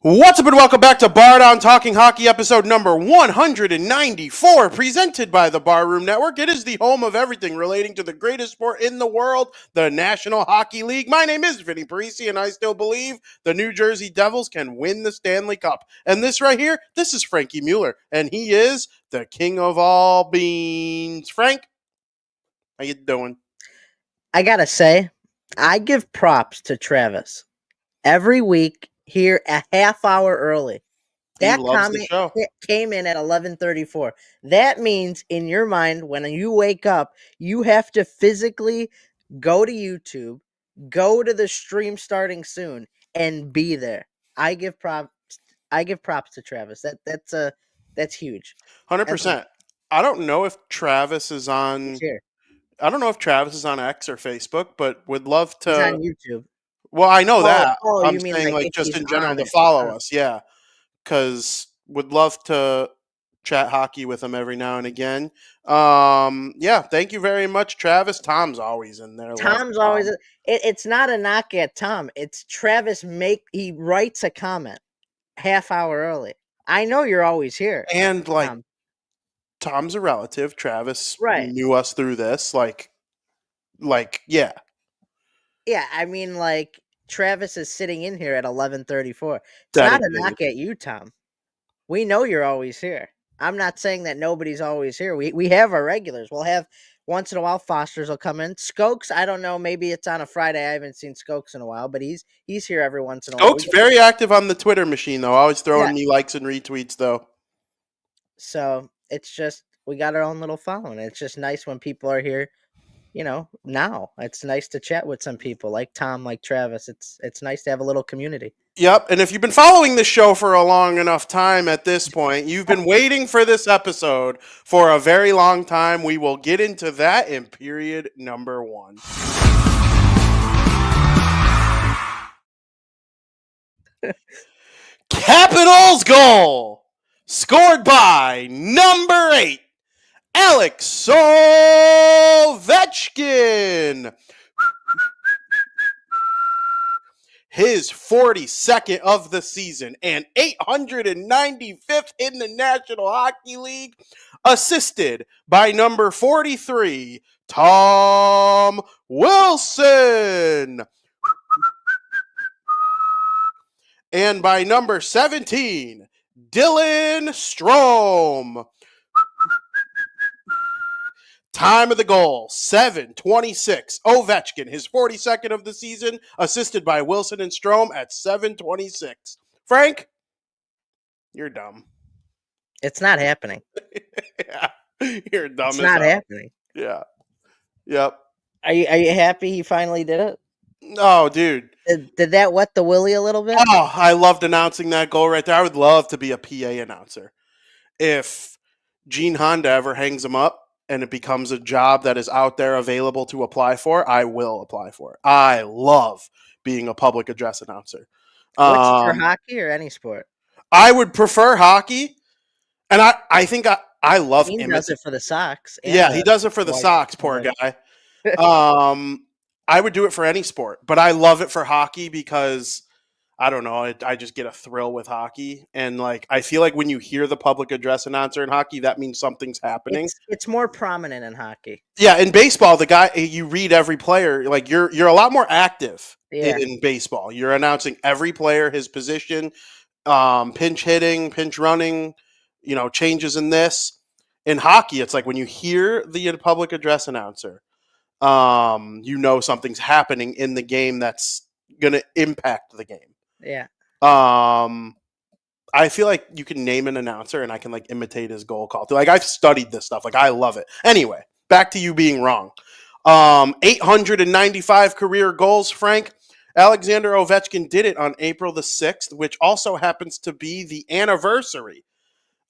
What's up and welcome back to Bardown Talking Hockey, episode number 194, presented by the Barroom Network. It is the home of everything relating to the greatest sport in the world, the National Hockey League. My name is Vinny Parisi, and I still believe the New Jersey Devils can win the Stanley Cup. And this right here, this is Frankie Mueller, and he is the king of all beans. Frank, how you doing? I gotta say, I give props to Travis. Every week here a half hour early. He That loves the comment show. came in at 11:34. That means in your mind, when you wake up, you have to physically go to YouTube, go to the stream starting soon, and be there. I give props. I give props to Travis. That's huge. That's 100%. I don't know if Travis is on... here. I don't know if Travis is on X or Facebook, but would love He's to... on YouTube. Well, I know that. I'm You mean saying, if just he's in general, on to it? follow us, yeah. Because would love to chat hockey with him every now and again. Yeah, thank you very much, Travis. Tom's always in there. Tom's always. It's not a knock at Tom. It's Travis. He writes a comment half hour early. I know you're always here. And, Tom. Tom's a relative. Travis Right. knew us through this. Yeah. Yeah, I mean, Travis is sitting in here at 11:34. It's not a Dedicated. knock at you, Tom. We know you're always here. I'm not saying that nobody's always here. We have our regulars. We'll have once in a while Foster's will come in. Skokes, I don't know. Maybe it's on a Friday. I haven't seen Skokes in a while, but he's here every once in a while. Oak's very active on the Twitter machine, though. Always throwing Yeah. me likes and retweets, though. So it's just we got our own little following. It's just nice when people are here. Now it's nice to chat with some people like Tom, like Travis. It's nice to have a little community. Yep, and if you've been following this show for a long enough time at this point, you've been waiting for this episode for a very long time. We will get into that in period number 1. Capitals goal, scored by number 8, Alex Ovechkin. His 42nd of the season and 895th in the National Hockey League, assisted by number 43, Tom Wilson, and by number 17, Dylan Strome. Time of the goal, 7:26. Ovechkin, his 42nd of the season, assisted by Wilson and Strome at 7:26. Frank, you're dumb. It's not happening. Yeah, you're dumb. It's not happening. Yeah. Yep. Are you happy he finally did it? Oh, dude. Did that wet the willy a little bit? Oh, I loved announcing that goal right there. I would love to be a PA announcer. If Gene Honda ever hangs him up, and it becomes a job that is out there available to apply for, I will apply for it. I love being a public address announcer. What's for hockey or any sport? I would prefer hockey, and I think I love him. He does it for the Sox. Yeah, he does it for the Sox, poor guy. I would do it for any sport, but I love it for hockey because I don't know. I just get a thrill with hockey. And I feel like when you hear the public address announcer in hockey, that means something's happening. It's more prominent in hockey. Yeah. In baseball, the guy, you read every player, you're a lot more active in baseball. You're announcing every player, his position, pinch hitting, pinch running, changes in this. In hockey, it's like when you hear the public address announcer, something's happening in the game that's going to impact the game. Yeah. I feel like you can name an announcer and I can imitate his goal call. I've studied this stuff. I love it. Anyway, back to you being wrong. 895 career goals, Frank. Alexander Ovechkin did it on April the 6th, which also happens to be the anniversary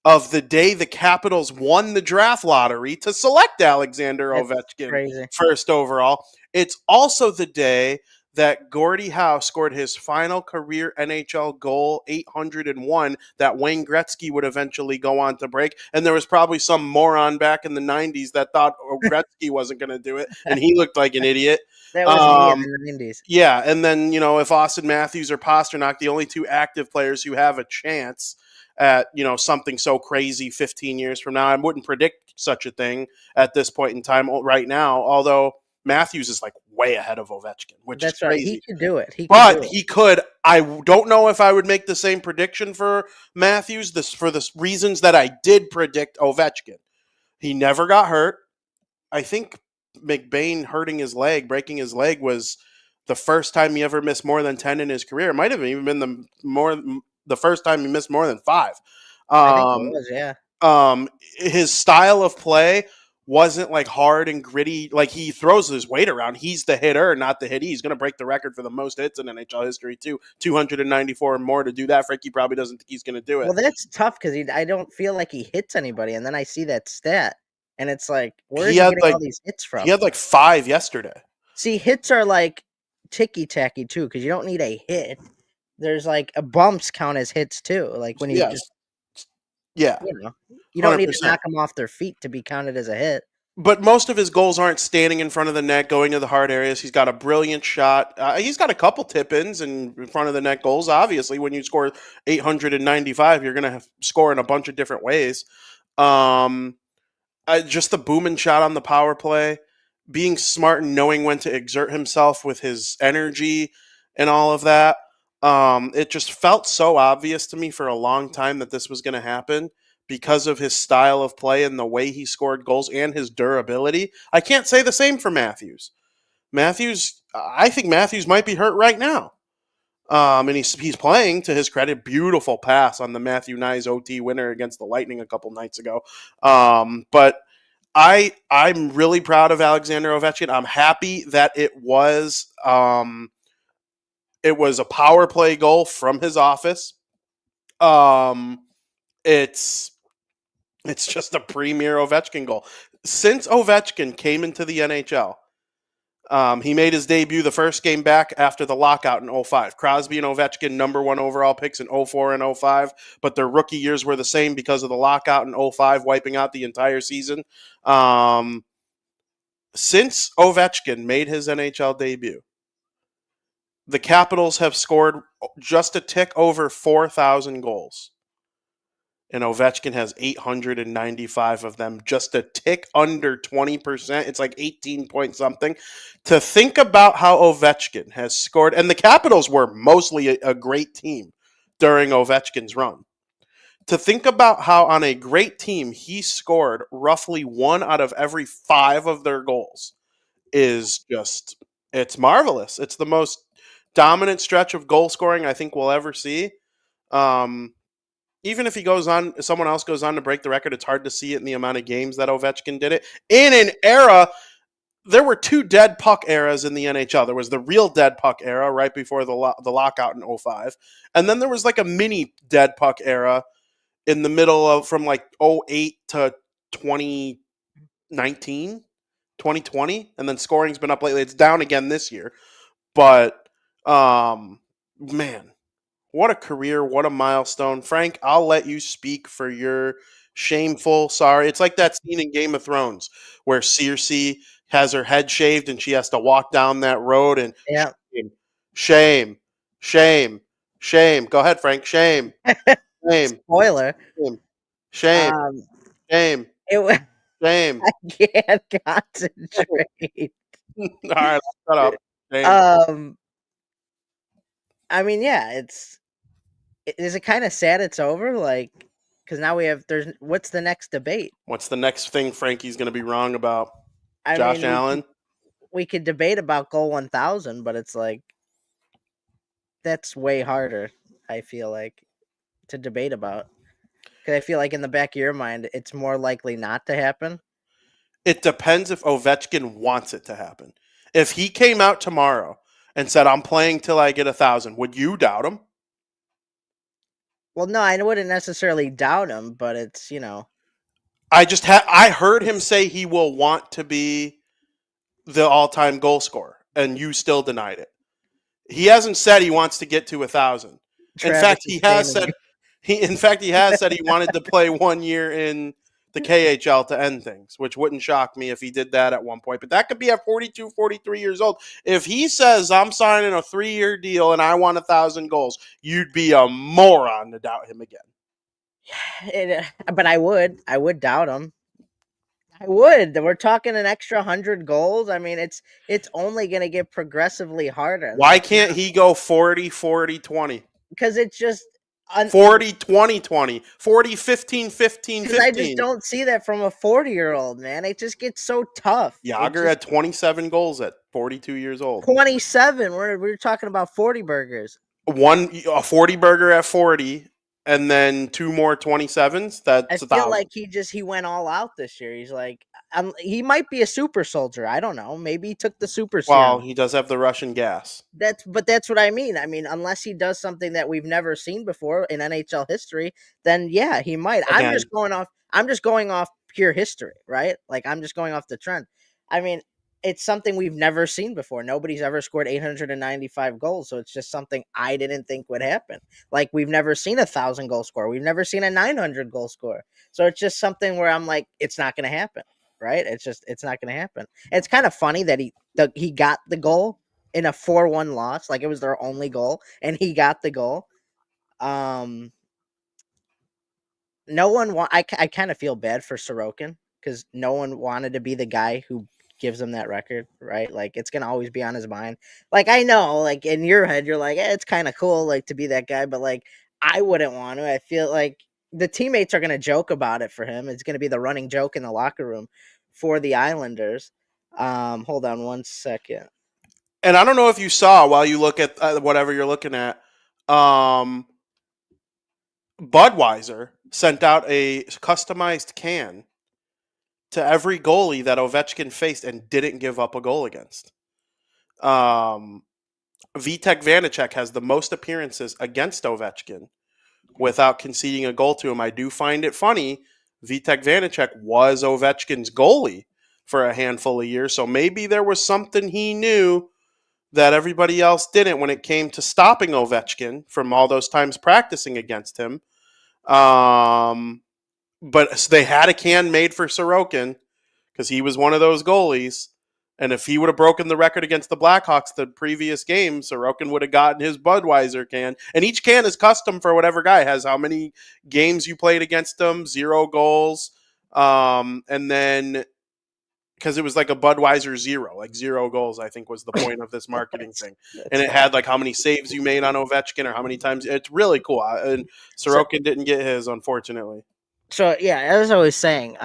of the day the Capitals won the draft lottery to select Alexander Ovechkin first overall. It's also the day that Gordie Howe scored his final career NHL goal, 801, that Wayne Gretzky would eventually go on to break. And there was probably some moron back in the 90s that thought Gretzky wasn't going to do it, and he looked like an idiot. That was me in Um, the 90s. yeah, and then, if Austin Matthews or Pasternak, the only two active players who have a chance at, something so crazy 15 years from now, I wouldn't predict such a thing at this point in time right now, although Matthews is like way ahead of Ovechkin, which is That's right. He crazy. could do it. He could do But it. he could. I don't know if I would make the same prediction for Matthews for the reasons that I did predict Ovechkin. He never got hurt. I think McBain breaking his leg, was the first time he ever missed more than 10 in his career. It might have even been the first time he missed more than 5. I think it Um, was, yeah. his style of play wasn't like hard and gritty. Like, he throws his weight around. He's the hitter, not the hitty. He's going to break the record for the most hits in NHL history too. 294 and more. To do that, Frankie probably doesn't think he's going to do it. Well, that's tough because I don't feel like he hits anybody, and then I see that stat, and it's like, where is He he had getting like all these hits he from? had like 5 yesterday. See, hits are like ticky-tacky too, because you don't need a hit. There's like bumps count as hits too. Like when you Yes. just, Yeah. you don't need to 100%. knock them off their feet to be counted as a hit. But most of his goals aren't standing in front of the net, going to the hard areas. He's got a brilliant shot. He's got a couple tip-ins and in front of the net goals. Obviously, when you score 895, you're going to score in a bunch of different ways. Just the booming shot on the power play, being smart and knowing when to exert himself with his energy and all of that. It just felt so obvious to me for a long time that this was going to happen because of his style of play and the way he scored goals and his durability. I can't say the same for Matthews. I think Matthews might be hurt right now. And he's playing, to his credit. Beautiful pass on the Matthew Nyes OT winner against the Lightning a couple nights ago. But I'm really proud of Alexander Ovechkin. I'm happy that it was a power play goal from his office. It's just a premier Ovechkin goal. Since Ovechkin came into the NHL, he made his debut the first game back after the lockout in 05. Crosby and Ovechkin, number 1 overall picks in 04 and 05, but their rookie years were the same because of the lockout in 05, wiping out the entire season. Since Ovechkin made his NHL debut, the Capitals have scored just a tick over 4,000 goals. And Ovechkin has 895 of them, just a tick under 20%. It's like 18 point something. To think about how Ovechkin has scored, and the Capitals were mostly a great team during Ovechkin's run. To think about how on a great team he scored roughly 1 out of every 5 of their goals is just, it's marvelous. It's the most dominant stretch of goal scoring I think we'll ever see. Even if someone else goes on to break the record, it's hard to see it in the amount of games that Ovechkin did it. In an era, there were 2 dead puck eras in the NHL. There was the real dead puck era right before the lockout in 05. And then there was like a mini dead puck era in the middle of from like 08 to 2019, 2020. And then scoring's been up lately. It's down again this year. But, man, what a career, what a milestone. Frank, I'll let you speak for your shameful sorry. It's like that scene in Game of Thrones where Cersei has her head shaved and she has to walk down that road and Yeah. shame, shame, shame. Go ahead, Frank. Shame, shame, Spoiler. shame, Um, shame, it was, shame. I can't concentrate. All right, shut up. Shame. I mean, yeah, is it kind of sad it's over? Like, because now what's the next debate? What's the next thing Frankie's going to be wrong about? I Josh mean, Allen? we could debate about goal 1,000, but it's like, that's way harder, I feel like, to debate about. Because I feel like in the back of your mind, it's more likely not to happen. It depends if Ovechkin wants it to happen. If he came out tomorrow and said, I'm playing till I get 1,000, would you doubt him? Well, no, I wouldn't necessarily doubt him, but it's, I heard him say he will want to be the all-time goal scorer, and you still denied it. He hasn't said he wants to get to 1,000. In Travis fact, is he has banning said you. he has said he wanted to play 1 year in the KHL to end things, which wouldn't shock me if he did that at one point. But that could be at 42, 43 years old. If he says I'm signing a 3-year deal and I want 1,000 goals, you'd be a moron to doubt him again. But I would doubt him. I would. We're talking an extra 100 goals. I mean, it's only going to get progressively harder. Why Like, can't he go 40, 40, 20? because it's just 40, 20, 20, 40, 15, 15, because I just 15. don't see that from a 40-year-old man. It just gets so tough. It Yager just had 27 goals at 42 years old. 27. We're talking about 40 burgers. A 40 burger at 40 and then two more 27s, I that's a feel like thousand. he went all out this year. He's like, he might be a super soldier. I don't know. Maybe he took the super Well, serum. he does have the Russian gas. That's what I mean. I mean, unless he does something that we've never seen before in NHL history, then yeah, he might. Again, I'm just going off pure history, right? Like I'm just going off the trend. I mean, it's something we've never seen before. Nobody's ever scored 895 goals, so it's just something I didn't think would happen. Like we've never seen 1,000 goal score. We've never seen a 900 goal score. So it's just something where I'm like, it's not going to happen, right? It's not going to happen. And it's kind of funny that he got the goal in a 4-1 loss. Like it was their only goal, and he got the goal. Um, no one I kind of feel bad for Sorokin because no one wanted to be the guy who gives him that record, right? Like it's gonna always be on his mind. Like I know, like in your head, you're like, it's kind of cool, like to be that guy, but like I wouldn't want to. I feel like the teammates are gonna joke about it for him. It's gonna be the running joke in the locker room for the Islanders. Hold on one second. and I don't know if you saw while you look at whatever you're looking at, um, Budweiser sent out a customized can to every goalie that Ovechkin faced and didn't give up a goal against. Um, Vitek Vanacek has the most appearances against Ovechkin without conceding a goal to him. I do find it funny. Vitek Vanacek was Ovechkin's goalie for a handful of years, so maybe there was something he knew that everybody else didn't when it came to stopping Ovechkin from all those times practicing against him. But they had a can made for Sorokin because he was one of those goalies. And if he would have broken the record against the Blackhawks the previous game, Sorokin would have gotten his Budweiser can. And each can is custom for whatever guy has how many games you played against them, 0 goals. And then because it was like a Budweiser 0, like 0 goals, I think was the point of this marketing thing. And That's it fine. had like how many saves you made on Ovechkin or how many times. It's really cool. And So Sorokin didn't get his, unfortunately. so yeah, as I was saying,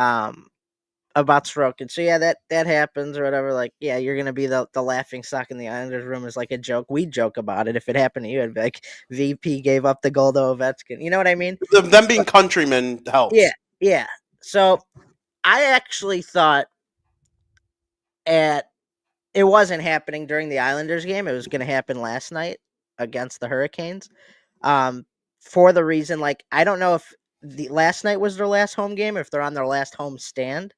about Sorokin. So yeah, that happens or whatever. Like, yeah, you're gonna be the laughing stock in the Islanders room is like a joke. We joke about it. If it happened to you, it'd be like VP gave up the goal to Ovechkin. You know what I mean? Them being countrymen Yeah, helps. yeah. So I actually thought at it wasn't happening during the Islanders game. It was gonna happen last night against the Hurricanes. Um, for the reason like I don't know if the last night was their last home game, if they're on their last home stand,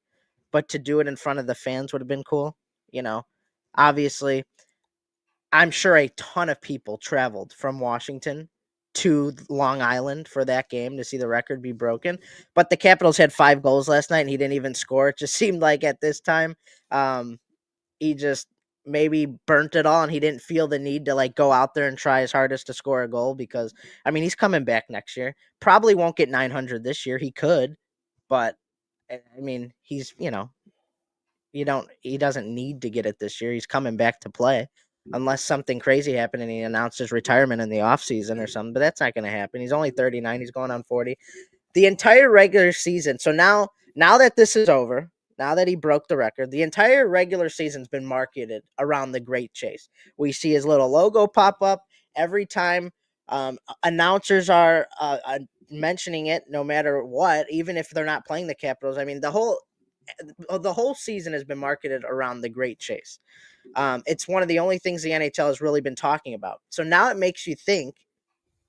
but to do it in front of the fans would have been cool. You know, obviously, I'm sure a ton of people traveled from Washington to Long Island for that game to see the record be broken. But the Capitals had 5 goals last night and he didn't even score. It just seemed like at this time, um, he just maybe burnt it all and he didn't feel the need to like go out there and try his hardest to score a goal because I mean he's coming back next year. Probably won't get 900 this year. He could, but I mean he's he doesn't need to get it this year. He's coming back to play. Unless something crazy happened and he announced his retirement in the offseason or something, but that's not going to happen. He's only 39. He's going on 40. The entire regular season. So now that this is over, now that he broke the record, the entire regular season's been marketed around the Great Chase. We see his little logo pop up every time announcers are mentioning it, no matter what, even if they're not playing the Capitals. I mean, the whole season has been marketed around the Great Chase. It's one of the only things the NHL has really been talking about. So now it makes you think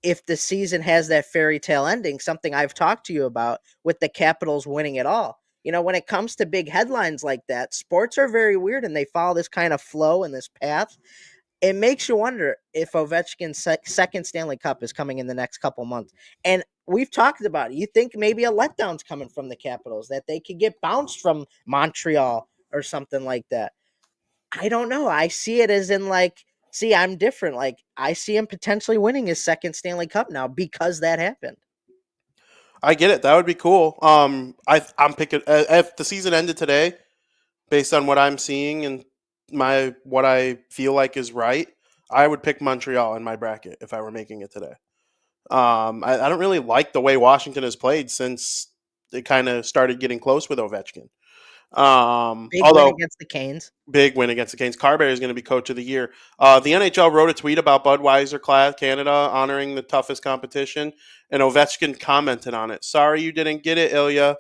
if the season has that fairy tale ending, something I've talked to you about with the Capitals winning it all. You know, when it comes to big headlines like that, sports are very weird and they follow this kind of flow and this path. it makes you wonder if Ovechkin's second Stanley Cup is coming in the next couple months. And we've talked about it. You think maybe a letdown's coming from the Capitals, that they could get bounced from Montreal or something like that. I don't know. I see it as in like, see, I'm different. Like, I see him potentially winning his second Stanley Cup now because that happened. I get it. That would be cool. I'm picking if the season ended today, based on what I'm seeing and what I feel like is right. I would pick Montreal in my bracket if I were making it today. I don't really like the way Washington has played since they kind of started getting close with Ovechkin. Big win Although against the Canes. big win against the Canes. Carberry is going to be coach of the year. The NHL wrote a tweet about Budweiser class Canada honoring the toughest competition, and Ovechkin commented on it. Sorry you didn't get it, Ilya.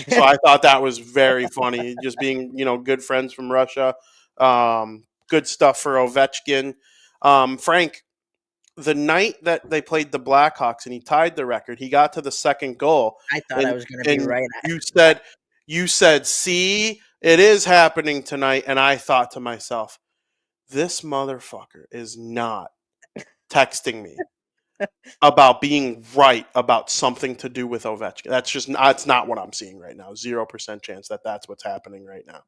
So I thought that was very funny. Just being, good friends from Russia. Good stuff for Ovechkin. Frank, the night that they played the Blackhawks and he tied the record, he got to the second goal, I thought I and was going to be right. you said, see, it is happening tonight, and I thought to myself, this motherfucker is not texting me about being right about something to do with Ovechkin. That's not what I'm seeing right now. 0% chance that that's what's happening right now.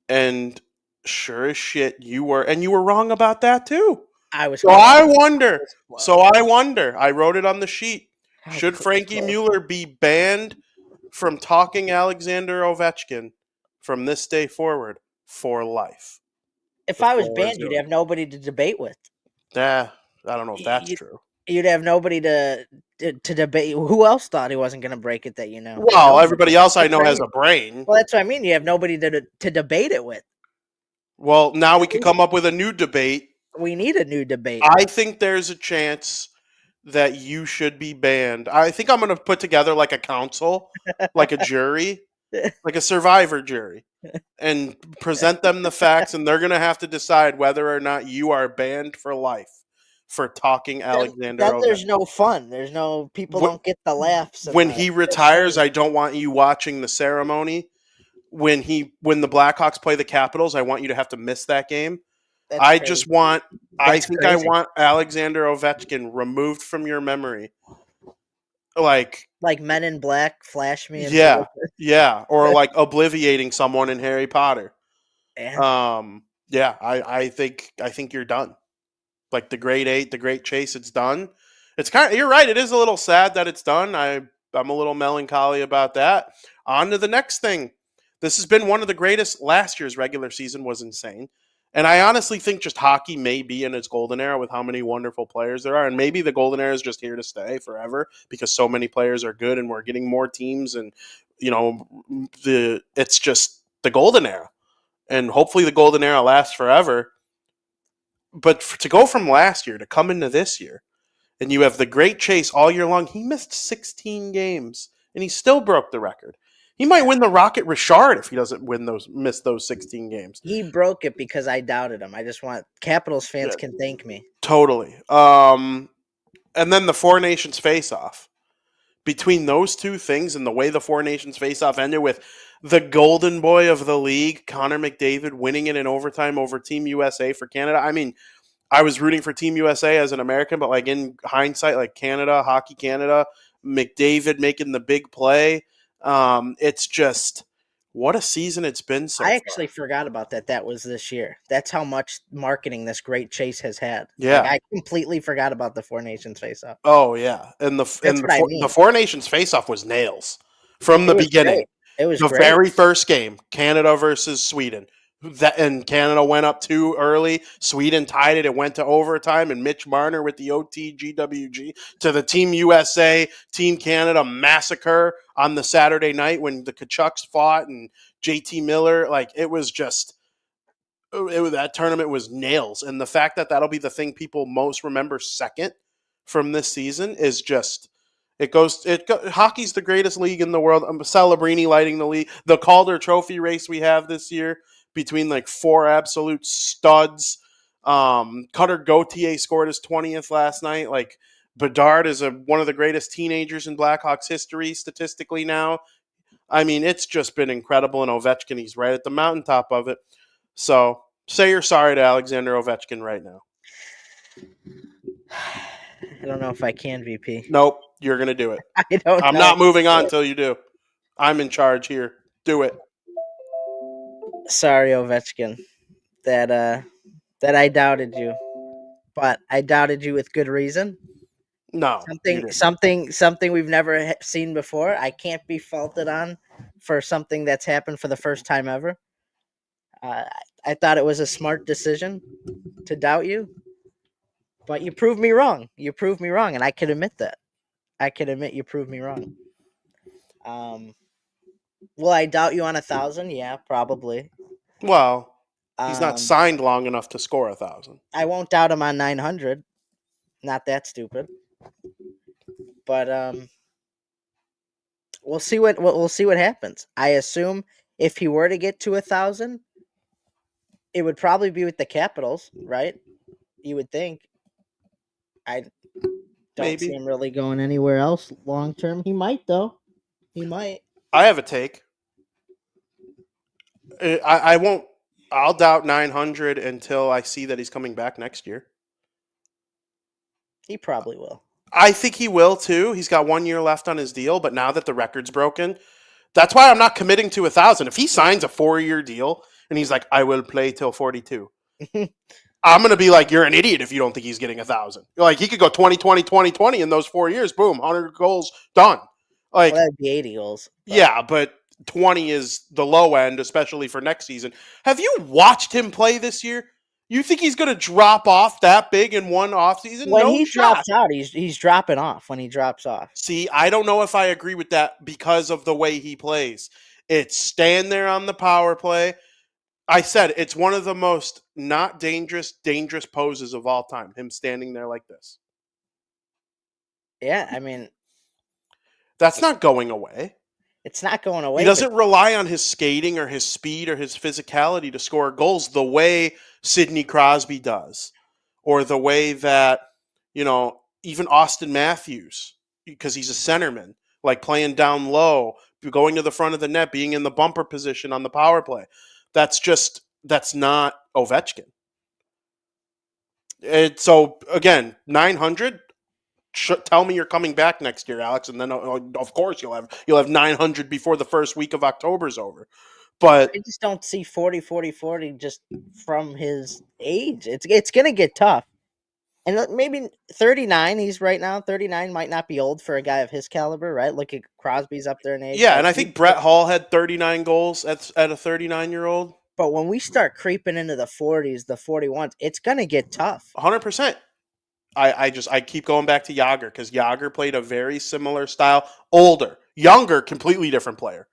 And sure as shit, you were wrong about that too. I was. So close. I wonder. Close. So I wonder. I wrote it on the sheet. I was Should Frankie close. Mueller be banned from talking Alexander Ovechkin from this day forward for life? If I was Before banned, you'd Zoom. have nobody to debate with. Yeah, I don't know if that's You- true. You'd have nobody to debate. Who else thought he wasn't going to break it that you know? Well, Nobody. everybody else I That's know what I has mean. a brain. Well, that's what I mean. You have nobody to debate it with. Well, now we could come up with a new debate. We need a new debate. I think there's a chance that you should be banned. I think I'm going to put together like a council, like a jury, like a survivor jury, and present them the facts, and they're going to have to decide whether or not you are banned for life for talking Alexander Then there's Ovechkin. no fun. There's no people Wh- don't get the laughs. And When the he retires, I don't want you watching the ceremony. When the Blackhawks play the Capitals, I want you to have to miss that game. that's I crazy. just want I That's think I crazy. want Alexander Ovechkin removed from your memory. Like, Like Men in Black, flash me. yeah, or like obliviating someone in Harry Potter. Yeah. Yeah, I think you're done. Like the Great Eight, the Great Chase, it's done. It's you're right. It is a little sad that it's done. I'm a little melancholy about that. On to the next thing. This has been one of the greatest. Last year's regular season was insane. And I honestly think just hockey may be in its golden era with how many wonderful players there are. And maybe the golden era is just here to stay forever because so many players are good and we're getting more teams. And, it's just the golden era. And hopefully the golden era lasts forever. But to go from last year to come into this year, and you have the Great Chase all year long, he missed 16 games, and he still broke the record. He might win the Rocket Richard if he doesn't miss those 16 games. He broke it because I doubted him. I just want Capitals fans Yeah. can thank me. Totally. And then the Four Nations face-off. Between those two things and the way the Four Nations face-off ended with the golden boy of the league, Connor McDavid, winning it in overtime over Team USA for Canada. I mean, I was rooting for Team USA as an American, but like in hindsight, like Canada, Hockey Canada, McDavid making the big play. It's just what a season it's been so I far. actually forgot about that. That was this year. That's how much marketing this Great Chase has had. Yeah. Like, I completely forgot about the Four Nations face-off. Oh yeah, and the Four Nations face-off was nails from the beginning. Great. It was the great. very first game, Canada versus Sweden. And Canada went up too early. Sweden tied it. It went to overtime, and Mitch Marner with the OTGWG to the Team USA, Team Canada massacre on the Saturday night when the Kachucks fought and JT Miller. Like, it was just that tournament was nails. And the fact that that'll be the thing people most remember second from this season is just hockey's the greatest league in the world. Celebrini lighting the league. The Calder Trophy race we have this year between like four absolute studs. Cutter Gauthier scored his 20th last night. Like, Bedard is one of the greatest teenagers in Blackhawks history statistically now. I mean, it's just been incredible. And Ovechkin, he's right at the mountaintop of it. So Say you're sorry to Alexander Ovechkin right now. I don't know if I can, VP. Nope, you're going to do it. I don't I'm know. not moving on until you do. I'm in charge here. Do it. Sorry, Ovechkin, that I doubted you, but I doubted you with good reason. No, you didn't. Something we've never seen before. I can't be faulted on for something that's happened for the first time ever. Uh, I thought it was a smart decision to doubt you, but you proved me wrong. You proved me wrong, and I can admit that. I can admit you proved me wrong. Um, will I doubt you on 1,000? Yeah, probably. Well, he's not Um, signed long enough to score 1,000. I won't doubt him on 900. Not that stupid. But we'll see what happens. I assume if he were to get to 1,000, it would probably be with the Capitals, right? You would think. I don't see Maybe. him really going anywhere else long term. He might though. He might. I have a take. I won't. I'll doubt 900 until I see that he's coming back next year. He probably will. I think he will too. He's got 1 year left on his deal, but now that the record's broken, that's why I'm not committing to 1,000. If he signs a 4 year deal and he's like, I will play till 42, I'm going to be like, you're an idiot if you don't think he's getting 1,000. Like, he could go 20, 20, 20, 20 in those 4 years. Boom, 100 goals, done. Like, Well, that'd be 80 goals. yeah, but 20 is the low end, especially for next season. Have you watched him play this year? You think he's going to drop off that big in one offseason? When No he shot. drops out, he's dropping off when he drops off. See, I don't know if I agree with that because of the way he plays. It's stand there on the power play. I said it's one of the most not dangerous poses of all time. Him standing there like this. Yeah, I mean, That's not going away. it's not going away. He doesn't rely on his skating or his speed or his physicality to score goals the way Sidney Crosby does, or the way that, even Austin Matthews, because he's a centerman, like playing down low, going to the front of the net, being in the bumper position on the power play. That's not Ovechkin. So again, 900. Tell me you're coming back next year, Alex, and then of course you'll have 900 before the first week of October's over. But I just don't see 40, 40, 40 just from his age. It's gonna get tough. And maybe 39, he's right now. 39 might not be old for a guy of his caliber, right? Look at Crosby's up there in age. yeah, and I think Brett Hall had 39 goals at a 39-year-old. But when we start creeping into the 40s, the 41s, it's gonna get tough. 100%. I keep going back to Yager because Yager played a very similar style. Older, younger, completely different player.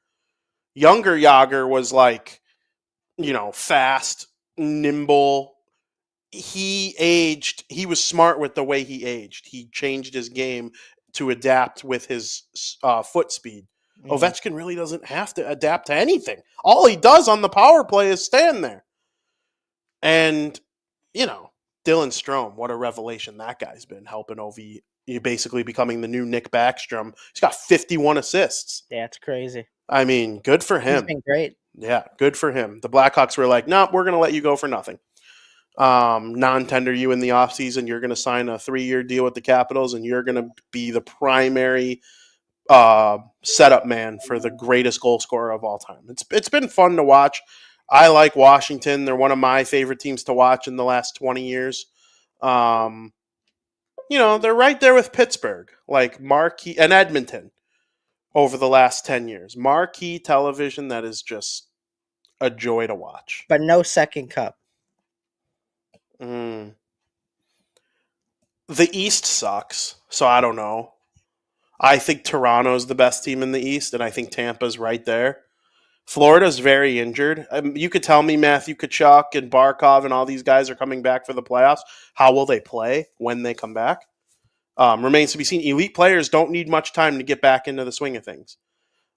Younger Yager was like, fast, nimble. He was smart with the way he aged. He changed his game to adapt with his foot speed. Ovechkin really doesn't have to adapt to anything. All he does on the power play is stand there. And, Dylan Strome, what a revelation that guy's been, helping OV, basically becoming the new Nick Backstrom. He's got 51 assists. Yeah, it's crazy. I mean, good for him. He's been great. Yeah, good for him. The Blackhawks were like, no, we're going to let you go for nothing. Non-tender you in the offseason. You're going to sign a 3-year deal with the Capitals, and you're going to be the primary setup man for the greatest goal scorer of all time. It's been fun to watch. I like Washington. They're one of my favorite teams to watch in the last 20 years. They're right there with Pittsburgh, like marquee, and Edmonton over the last 10 years. Marquee television that is just a joy to watch. But no second cup. The East sucks, so I don't know. I think Toronto's the best team in the East, and I think Tampa's right there. Florida's very injured. You could tell me Matthew Tkachuk and Barkov and all these guys are coming back for the playoffs. How will they play when they come back? Remains to be seen. Elite players don't need much time to get back into the swing of things.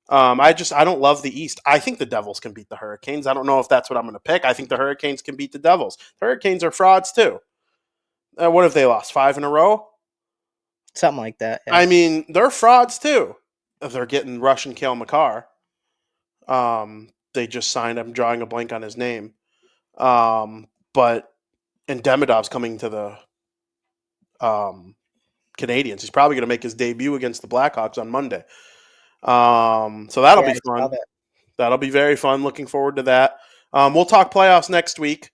I don't love the East. I think the Devils can beat the Hurricanes. I don't know if that's what I'm going to pick. I think the Hurricanes can beat the Devils. The Hurricanes are frauds too. What have they lost? 5 in a row? Something like that. Yeah. I mean, they're frauds too. If they're getting Russian Cale Makar. They just signed. I'm drawing a blank on his name. But and Demidov's coming to the Canadians. He's probably going to make his debut against the Blackhawks on Monday. So that'll Yeah, be I saw fun. that. That'll be very fun. Looking forward to that. We'll talk playoffs next week.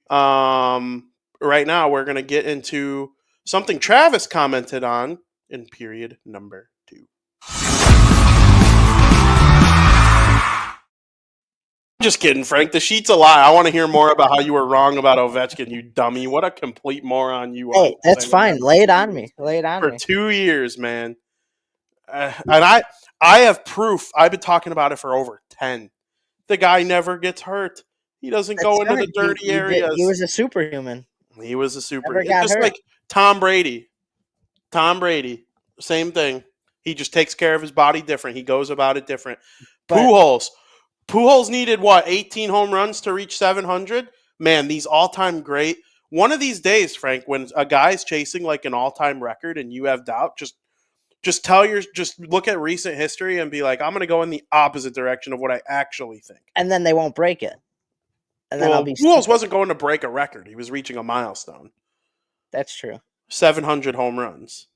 Right now, we're going to get into something Travis commented on in period number 2. Just kidding, Frank. The sheet's a lie. I want to hear more about how you were wrong about Ovechkin, you dummy. What a complete moron you are. Hey, that's fine. Lay it on me. Lay it on For me. 2 years, man. And I have proof. I've been talking about it for over 10. The guy never gets hurt. He doesn't That's go into the good. dirty You did. He areas. was a superhuman. He was a super. Never It's got just hurt. like Tom Brady. Tom Brady, same thing. He just takes care of his body different. He goes about it different. But Pujols needed what, 18 home runs to reach 700? Man, these all-time great. One of these days, Frank, when a guy's chasing like an all-time record and you have doubt, just look at recent history and be like, I'm going to go in the opposite direction of what I actually think. and then they won't break it. And then I'll Well, be Pujols stupid. wasn't going to break a record. He was reaching a milestone. That's true. 700 home runs.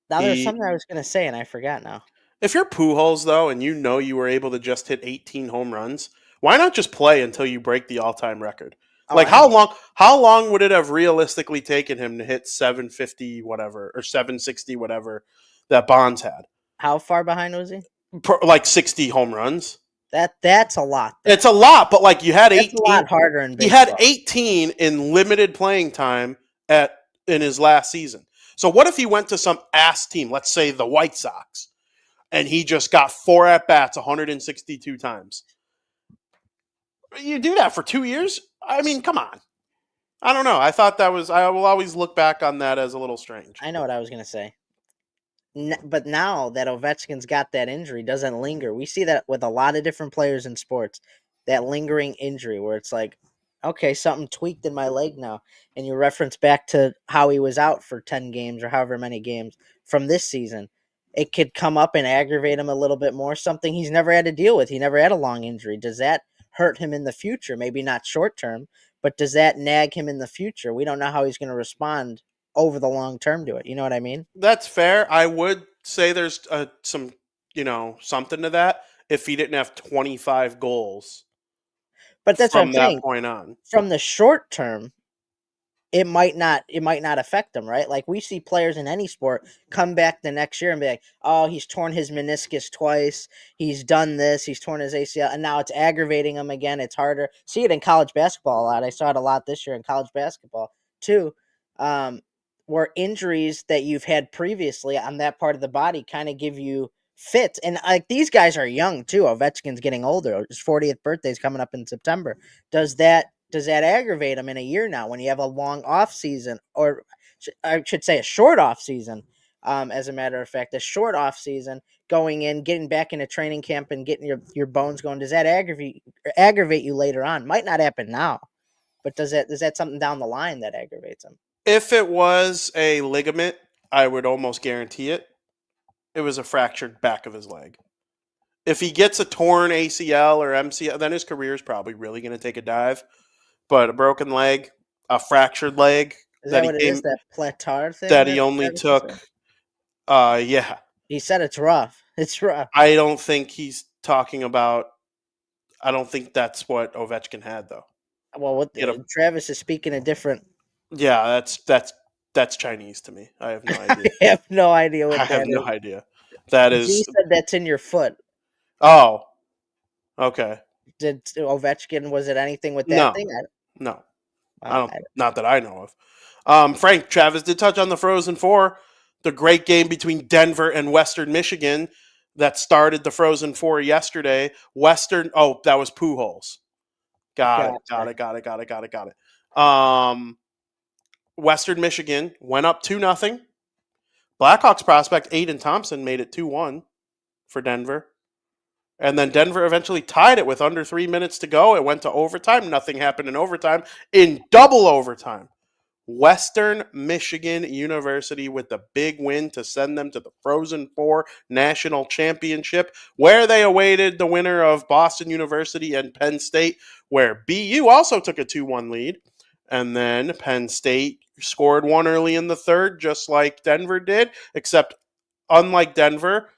Now there's something I was going to say and I forgot now. If you're Pujols, though, and you know you were able to just hit 18 home runs, why not just play until you break the all-time record? Oh, Like, I know. how long would it have realistically taken him to hit 750 whatever or 760 whatever that Bonds had? How far behind was he? Like 60 home runs. That's a lot. It's a lot, but like you had That's 18. a lot harder in He baseball. had 18 in limited playing time in his last season. So what if he went to some ass team, let's say the White Sox, and he just got 4 at-bats 162 times? You do that for 2 years? I mean, come on. I don't know. I will always look back on that as a little strange. I know what I was going to say. But now that Ovechkin's got that injury, doesn't linger. We see that with a lot of different players in sports, that lingering injury where it's like, okay, something tweaked in my leg now. And you reference back to how he was out for 10 games or however many games from this season. It could come up and aggravate him a little bit more, something he's never had to deal with. He never had a long injury. Does that hurt him in the future? Maybe not short term, but does that nag him in the future? We don't know how he's going to respond over the long term to it. You know what I mean? That's fair. I would say there's some, something to that if he didn't have 25 goals But that's what I'm from that saying. point on. From the short term, it might not affect them, right? Like we see players in any sport come back the next year and be like, "Oh, he's torn his meniscus twice. He's done this. He's torn his ACL, and now it's aggravating him again. It's harder." See it in college basketball a lot. I saw it a lot this year in college basketball too, where injuries that you've had previously on that part of the body kind of give you fits. And like these guys are young too. Ovechkin's getting older. His 40th birthday is coming up in September. Does that aggravate him in a year now when you have a long off season, or I should say a short off season? As a matter of fact, a short off season, going in, getting back into training camp and getting your bones going. Does that aggravate you later on? Might not happen now, but does that something down the line that aggravates him? If it was a ligament, I would almost guarantee it. It was a fractured back of his leg. If he gets a torn ACL or MCL, then his career is probably really going to take a dive. But a broken leg, a fractured leg, Is that what it is? That platar thing that he only took. Yeah. He said it's rough. It's rough. I don't think he's talking about. I don't think that's what Ovechkin had, though. Well, Travis is speaking a different. Yeah, that's Chinese to me. I have no idea. I have no idea what I that have no is. idea. That G is. said that's in your foot. Oh. Okay. Did Ovechkin, was it anything with that thing? No. I don't. Not that I know of. Frank, Travis did touch on the Frozen Four, the great game between Denver and Western Michigan that started the Frozen Four yesterday. That was Pujols. Got it. Western Michigan went up 2-0. Blackhawks prospect Aiden Thompson made it 2-1 for Denver. And then Denver eventually tied it with under 3 minutes to go. It went to overtime. Nothing happened in overtime. In double overtime, Western Michigan University with the big win to send them to the Frozen Four National Championship, where they awaited the winner of Boston University and Penn State, where BU also took a 2-1 lead. And then Penn State scored one early in the third, just like Denver did, except unlike Denver,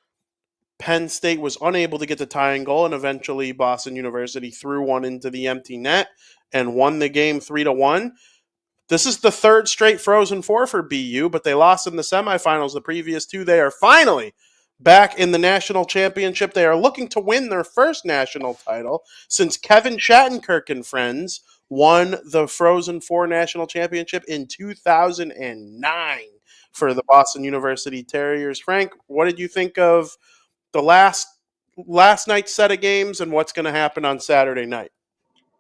Penn State was unable to get the tying goal, and eventually Boston University threw one into the empty net and won the game 3-1. This is the third straight Frozen Four for BU, but they lost in the semifinals the previous two. They are finally back in the national championship. They are looking to win their first national title since Kevin Shattenkirk and friends won the Frozen Four national championship in 2009 for the Boston University Terriers. Frank, what did you think of the last night's set of games and what's going to happen on Saturday night?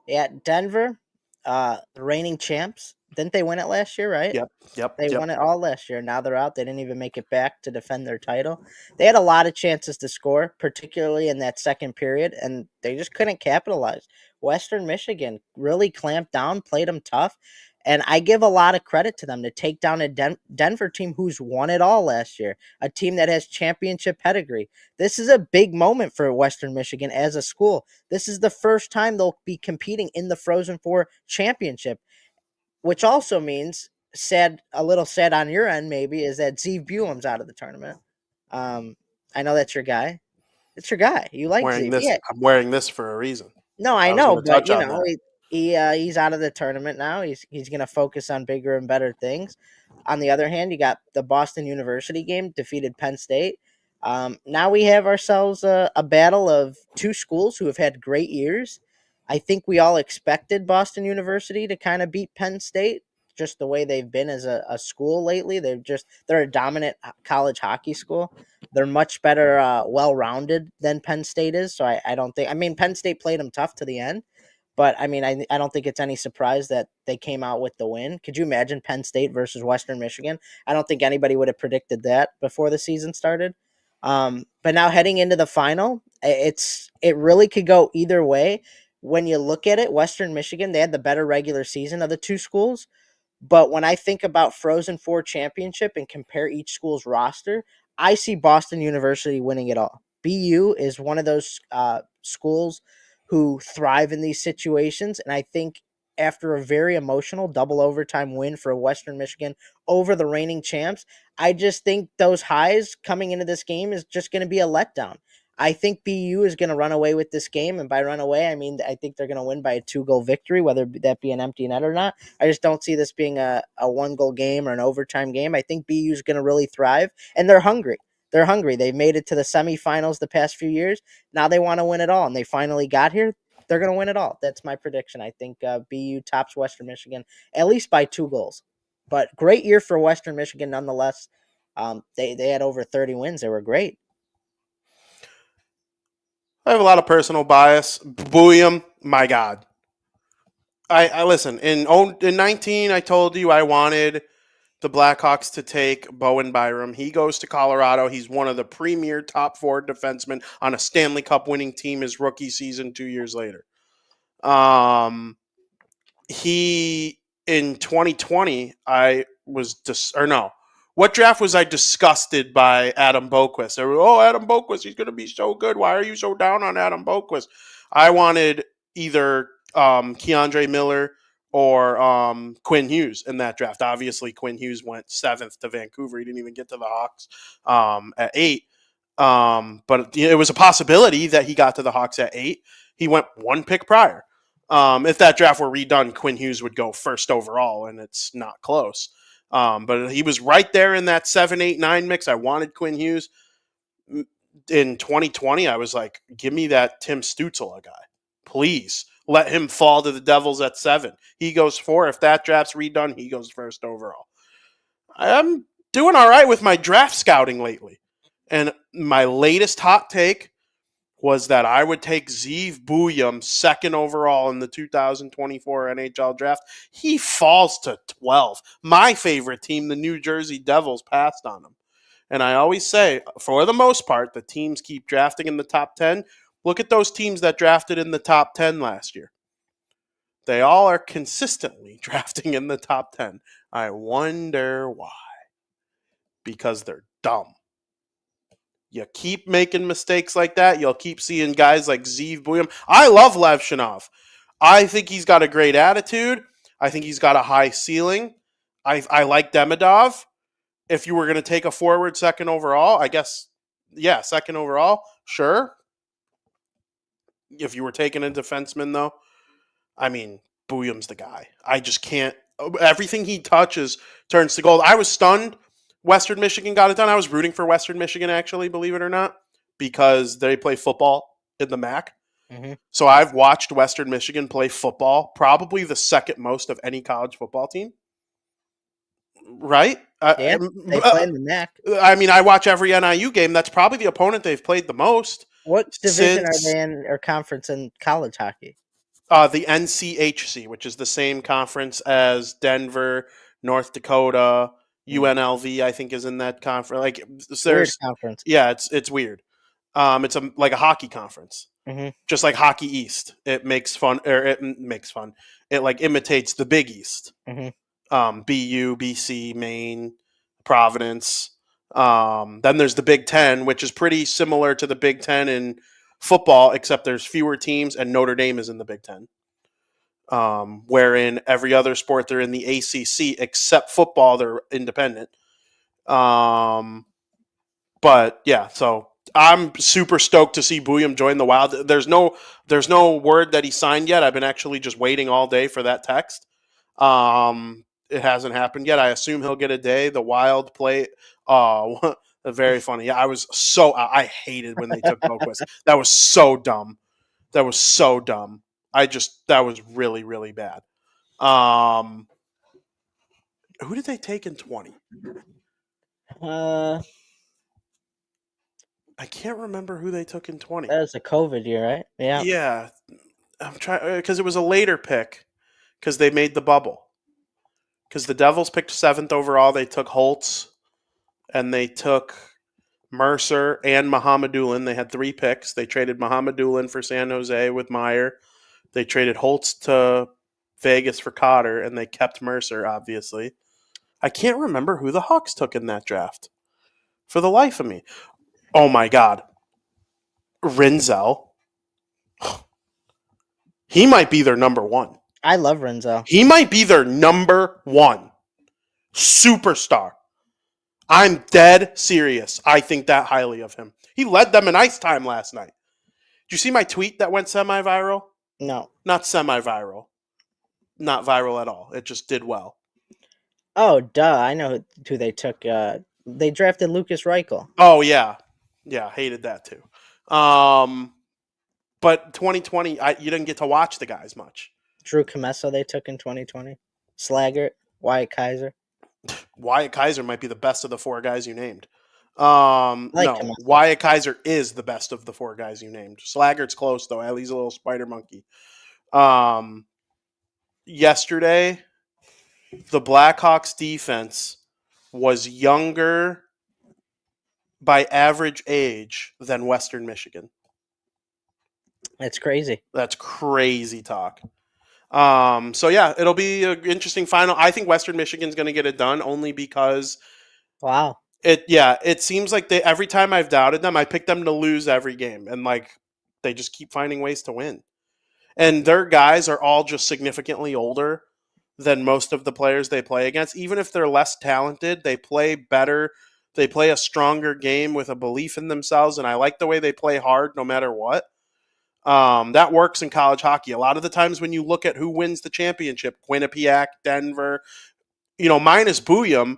Yeah, Denver, the reigning champs. Didn't they win it last year, right? Yep, yep, They yep. won it all last year. Now they're out. They didn't even make it back to defend their title. They had a lot of chances to score, particularly in that second period, and they just couldn't capitalize. Western Michigan really clamped down, played them tough, and I give a lot of credit to them to take down a Denver team who's won it all last year, a team that has championship pedigree. This is a big moment for Western Michigan as a school. This is the first time they'll be competing in the Frozen Four championship, which also means a little sad on your end maybe, is that Zeev Buell's out of the tournament. Um, I know that's your guy. It's your guy. You like Zeev, yeah. I'm wearing this for a reason. No, I I was know, going to but touch on that. he's out of the tournament now. He's gonna focus on bigger and better things. On the other hand, you got the Boston University game, defeated Penn State. Now we have ourselves a battle of two schools who have had great years. I think we all expected Boston University to kind of beat Penn State, just the way they've been as a school lately. They're a dominant college hockey school. They're much better, well rounded than Penn State is. So I don't think. I mean, Penn State played them tough to the end, but I mean, I don't think it's any surprise that they came out with the win. Could you imagine Penn State versus Western Michigan? I don't think anybody would have predicted that before the season started. But now heading into the final, it really could go either way. When you look at it, Western Michigan, they had the better regular season of the two schools. But when I think about Frozen Four championship and compare each school's roster, I see Boston University winning it all. BU is one of those schools who thrive in these situations, and I think after a very emotional double overtime win for Western Michigan over the reigning champs, I just think those highs coming into this game is just going to be a letdown. I think BU is going to run away with this game, and by run away, I mean I think they're going to win by a 2-goal victory, whether that be an empty net or not. I just don't see this being a 1-goal game or an overtime game. I think BU is going to really thrive, and they're hungry. They're hungry. They've made it to the semifinals the past few years. Now they want to win it all, and they finally got here. They're going to win it all. That's my prediction. I think BU tops Western Michigan at least by 2 goals. But great year for Western Michigan nonetheless. They had over 30 wins. They were great. I have a lot of personal bias. William, my God. I listen, in 19, I told you I wanted the Blackhawks to take Bowen Byram. He goes to Colorado. He's one of the premier top four defensemen on a Stanley Cup winning team his rookie season 2 years later. He in 2020, I was or no. What draft was I disgusted by Adam Boqvist? Adam Boqvist, he's going to be so good. Why are you so down on Adam Boqvist? I wanted either Keandre Miller or Quinn Hughes in that draft. Obviously, Quinn Hughes went 7th to Vancouver. He didn't even get to the Hawks at 8. But it was a possibility that he got to the Hawks at 8. He went one pick prior. If that draft were redone, Quinn Hughes would go first overall, and it's not close. But he was right there in that 7, 8, 9 mix. I wanted Quinn Hughes. In 2020, I was like, give me that Tim Stützle guy. Please let him fall to the Devils at 7. He goes 4. If that draft's redone, he goes first overall. I'm doing all right with my draft scouting lately. And my latest hot take was that I would take Zeev Buell's 2nd overall in the 2024 NHL draft. He falls to 12. My favorite team, the New Jersey Devils, passed on him. And I always say, for the most part, the teams keep drafting in the top 10. Look at those teams that drafted in the top 10 last year. They all are consistently drafting in the top 10. I wonder why. Because they're dumb. You keep making mistakes like that, you'll keep seeing guys like Zeev Buium. I love Lev Shinov. I think he's got a great attitude. I think he's got a high ceiling. I like Demidov. If you were going to take a forward second overall, I guess, yeah, second overall, sure. If you were taking a defenseman, though, I mean, Booyam's the guy. I just can't. Everything he touches turns to gold. I was stunned Western Michigan got it done. I was rooting for Western Michigan, actually, believe it or not, because they play football in the MAC. Mm-hmm. So I've watched Western Michigan play football, probably the second most of any college football team. Right? Yeah, they play in the MAC. I mean, I watch every NIU game. That's probably the opponent they've played the most. What division since, are they in or conference in college hockey? The NCHC, which is the same conference as Denver, North Dakota, UNLV, I think is in that conference. Like there's Weird conference. Yeah, it's weird. It's like a hockey conference. Mm-hmm. Just like Hockey East. It makes fun It like imitates the Big East. Mm-hmm. BU, BC, Maine, Providence. Then there's the Big Ten, which is pretty similar to the Big Ten in football, except there's fewer teams, and Notre Dame is in the Big Ten. Wherein every other sport they're in the ACC, except football, they're independent. But yeah, so I'm super stoked to see Booyam join the Wild. There's no word that he signed yet. I've been actually just waiting all day for that text. It hasn't happened yet. I assume he'll get a day. The Wild play. Very funny. I hated when they took Boquist. That was so dumb. That was really, really bad. Who did they take in 20? I can't remember who they took in 20. That was a COVID year, right? Yeah. Yeah. I'm trying because it was a later pick because they made the bubble. Because the Devils picked 7th overall. They took Holtz and they took Mercer and Mohamedulin. They had 3 picks. They traded Mohamedulin for San Jose with Meyer. They traded Holtz to Vegas for Cotter, and they kept Mercer, obviously. I can't remember who the Hawks took in that draft. For the life of me. Oh, my God. Rinzel. He might be their number 1. I love Rinzel. He might be their number 1 superstar. I'm dead serious. I think that highly of him. He led them in ice time last night. Did you see my tweet that went semi-viral? No. Not semi-viral. Not viral at all. It just did well. Oh, duh. I know who they took. They drafted Lucas Reichel. Oh, yeah. Yeah, hated that too. But 2020, you didn't get to watch the guys much. Drew Comesso they took in 2020. Slaggert, Wyatt Kaiser. Wyatt Kaiser might be the best of the 4 guys you named. Comesso. Wyatt Kaiser is the best of the 4 guys you named. Slaggert's close, though. At least a little spider monkey. Yesterday, the Blackhawks defense was younger by average age than Western Michigan. That's crazy. That's crazy talk. So yeah, it'll be an interesting final. I think Western Michigan's going to get it done only because wow. It seems like every time I've doubted them, I pick them to lose every game, and like they just keep finding ways to win. And their guys are all just significantly older than most of the players they play against. Even if they're less talented, they play better. They play a stronger game with a belief in themselves, and I like the way they play hard no matter what. That works in college hockey. A lot of the times when you look at who wins the championship, Quinnipiac, Denver, minus Booyam,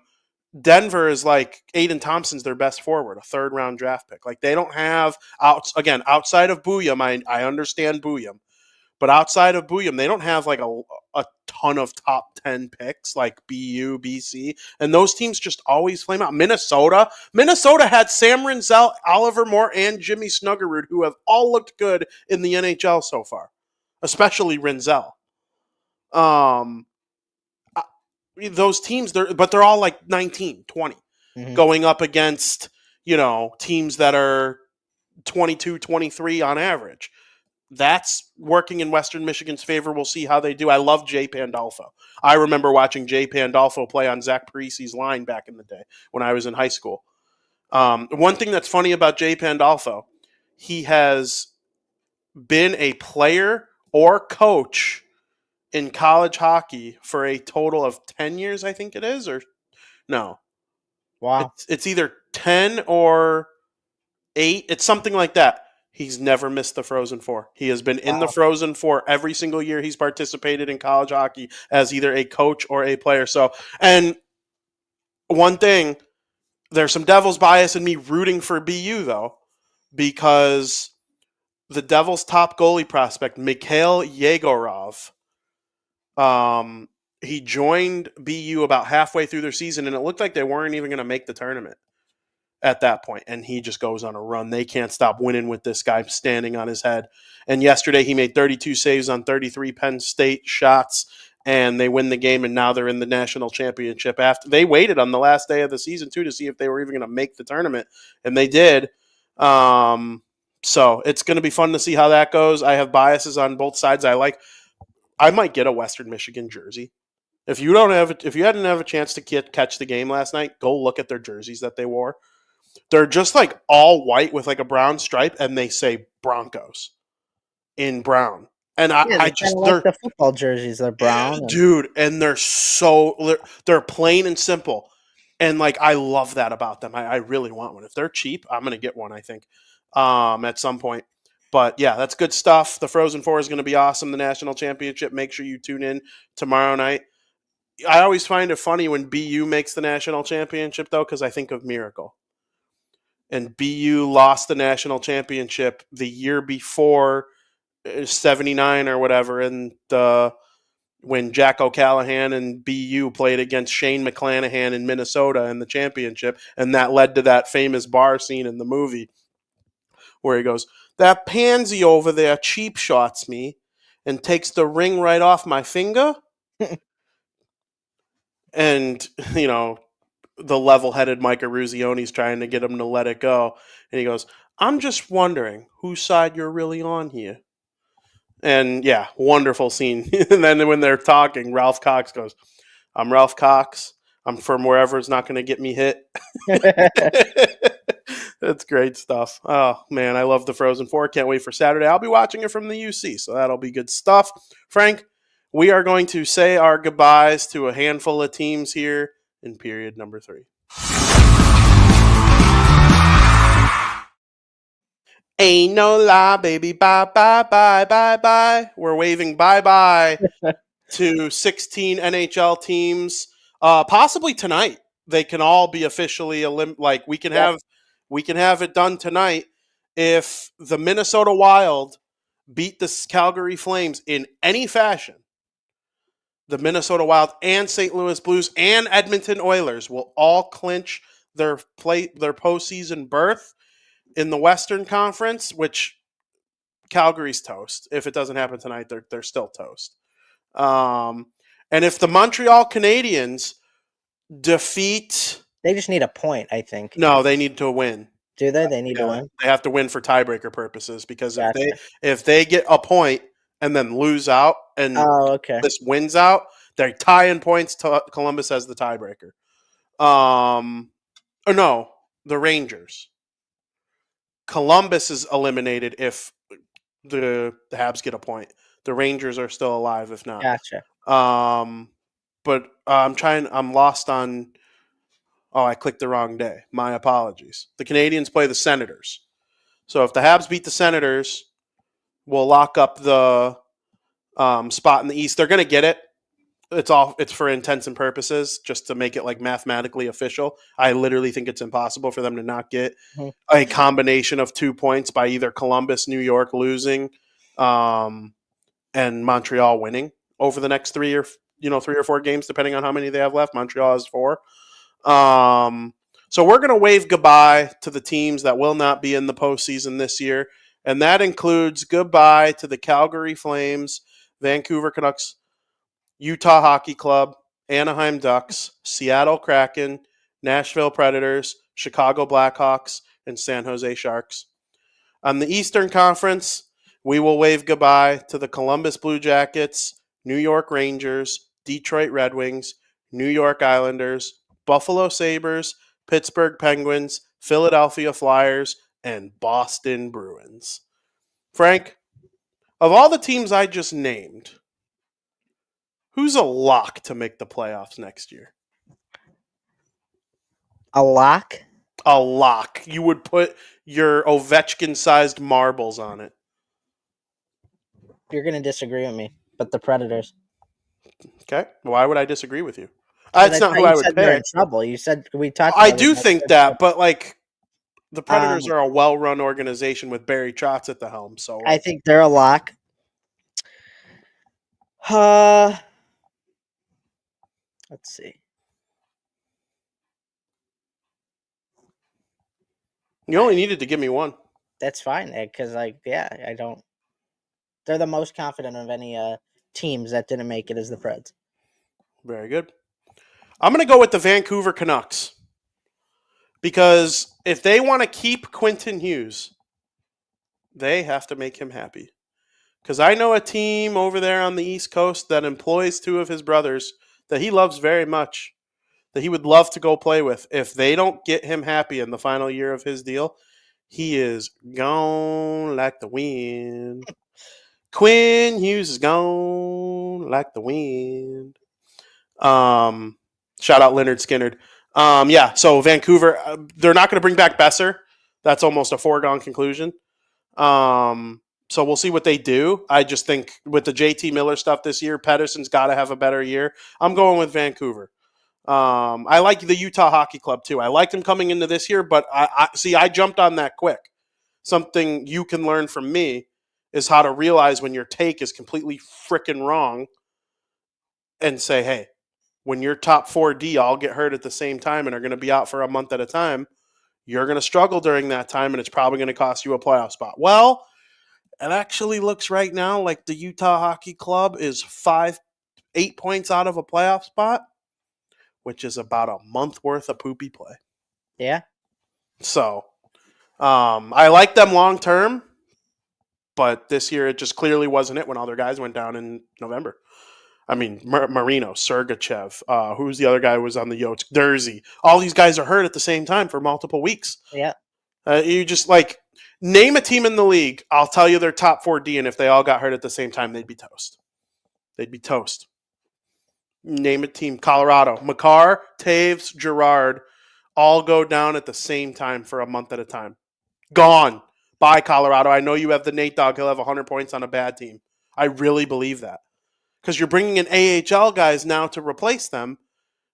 Denver is like Aiden Thompson's their best forward, a 3rd-round draft pick. Like they don't have outside of Booyam. I understand Booyam, but outside of Booyam, they don't have like a ton of top 10 picks like BU, BC, and those teams just always flame out. Minnesota had Sam Rinzel, Oliver Moore, and Jimmy Snuggerud, who have all looked good in the NHL so far, especially Rinzel. Those teams, they're all like 19, 20, going up against, teams that are 22, 23 on average. that's working in Western Michigan's favor. We'll see how they do. I love Jay Pandolfo. I remember watching Jay Pandolfo play on Zach Parisi's line back in the day when I was in high school. One thing that's funny about Jay Pandolfo, he has been a player or coach in college hockey for a total of 10 years, I think it is, or no. Wow. It's either 10 or 8. It's something like that. He's never missed the Frozen Four. He has been in the Wow. Frozen Four every single year he's participated in college hockey as either a coach or a player. So, and one thing, there's some Devils bias in me rooting for BU though, because the Devils' top goalie prospect, Mikhail Yegorov, he joined BU about halfway through their season, and it looked like they weren't even going to make the tournament at that point, and he just goes on a run. They can't stop winning with this guy standing on his head. And yesterday he made 32 saves on 33 Penn State shots, and they win the game, and now they're in the national championship. After they waited on the last day of the season too to see if they were even going to make the tournament, and they did. So it's going to be fun to see how that goes. I have biases on both sides. I might get a Western Michigan jersey. If you hadn't have a chance to catch the game last night, go look at their jerseys that they wore. They're just like all white with like a brown stripe, and they say Broncos in brown. And Yeah, I they're just kind of like the football jerseys. They're brown. dude, and they're plain and simple, and like I love that about them. I really want one. If they're cheap, I'm gonna get one. I think at some point. But yeah, that's good stuff. The Frozen Four is going to be awesome. The national championship. Make sure you tune in tomorrow night. I always find it funny when BU makes the national championship though, because I think of Miracle. And BU lost the national championship the year before 79 or whatever, and when Jack O'Callahan and BU played against Shane McClanahan in Minnesota in the championship, and that led to that famous bar scene in the movie where he goes, "That pansy over there cheap shots me and takes the ring right off my finger." And, the level-headed Micah Ruzzione's trying to get him to let it go. And he goes, "I'm just wondering whose side you're really on here." And yeah, wonderful scene. And then when they're talking, Ralph Cox goes, "I'm Ralph Cox. I'm from wherever it's not going to get me hit." That's great stuff. Oh, man, I love the Frozen Four. Can't wait for Saturday. I'll be watching it from the UC, so that'll be good stuff. Frank, we are going to say our goodbyes to a handful of teams here in period number 3. Ain't no lie, baby. Bye, bye, bye, bye, bye. We're waving bye-bye to 16 NHL teams. Possibly tonight. They can all be officially we can have it done tonight if the Minnesota Wild beat the Calgary Flames in any fashion. The Minnesota Wild and St. Louis Blues and Edmonton Oilers will all clinch their postseason berth in the Western Conference, which Calgary's toast. If it doesn't happen tonight, they're still toast. And if the Montreal Canadiens defeat, They just need a point, I think. no, they need to win. Do they? They need to win. They have to win for tiebreaker purposes, because Gotcha. if they get a point and then lose out and Okay. this wins out, they're tying points. Columbus has the tiebreaker. Or no, the Rangers. Columbus is eliminated if the Habs get a point. The Rangers are still alive if not. Gotcha. But I'm lost on. Oh, I clicked the wrong day. My apologies. The Canadiens play the Senators. So if the Habs beat the Senators, we'll lock up the spot in the East. They're going to get it. It's for intents and purposes, just to make it like mathematically official. I literally think it's impossible for them to not get a combination of 2 points by either Columbus, New York losing, and Montreal winning over the next 3 or 4 games, depending on how many they have left. Montreal has 4. So we're going to wave goodbye to the teams that will not be in the postseason this year, and that includes goodbye to the Calgary Flames, Vancouver Canucks, Utah Hockey Club, Anaheim Ducks, Seattle Kraken, Nashville Predators, Chicago Blackhawks, and San Jose Sharks. On the Eastern Conference, We will wave goodbye to the Columbus Blue Jackets, New York Rangers, Detroit Red Wings, New York Islanders, Buffalo Sabres, Pittsburgh Penguins, Philadelphia Flyers, and Boston Bruins. Frank, of all the teams I just named, who's a lock to make the playoffs next year? A lock? A lock. You would put your Ovechkin-sized marbles on it. You're going to disagree with me, but the Predators. Okay. Why would I disagree with you? Because I That's not thought who you I would said they're in pick. trouble. You said we talked I about it. do think that, but like the Predators Um, are a well-run organization with Barry Trotz at the helm. So I like, think they're a lock. Let's see. you only needed to give me one. That's fine because, I don't. They're the most confident of any teams that didn't make it as the Preds. Very good. I'm going to go with the Vancouver Canucks because if they want to keep Quentin Hughes, they have to make him happy. Because I know a team over there on the East Coast that employs two of his brothers that he loves very much, that he would love to go play with. If they don't get him happy in the final year of his deal, he is gone like the wind. Quinn Hughes is gone like the wind. Shout out Leonard Skinnard. Yeah, so Vancouver, they're not going to bring back Besser. That's almost a foregone conclusion. So we'll see what they do. I just think with the JT Miller stuff this year, Pedersen's got to have a better year. I'm going with Vancouver. I like the Utah Hockey Club too. I liked them coming into this year, but I jumped on that quick. Something you can learn from me is how to realize when your take is completely freaking wrong and say, hey, when your top 4D all get hurt at the same time and are going to be out for a month at a time, you're going to struggle during that time and it's probably going to cost you a playoff spot. Well, it actually looks right now like the Utah Hockey Club is 8 points out of a playoff spot, which is about a month worth of poopy play. Yeah. So I like them long term, but this year it just clearly wasn't it when all their guys went down in November. I mean, Marino, Sergachev, who's the other guy who was on the Yotes? Dursey. All these guys are hurt at the same time for multiple weeks. Yeah. You just name a team in the league. I'll tell you their top 4D, and if they all got hurt at the same time, they'd be toast. They'd be toast. Name a team. Colorado. Makar, Taves, Girard all go down at the same time for a month at a time. Gone. Bye, Colorado. I know you have the Nate Dogg. He'll have 100 points on a bad team. I really believe that. Because you're bringing in AHL guys now to replace them.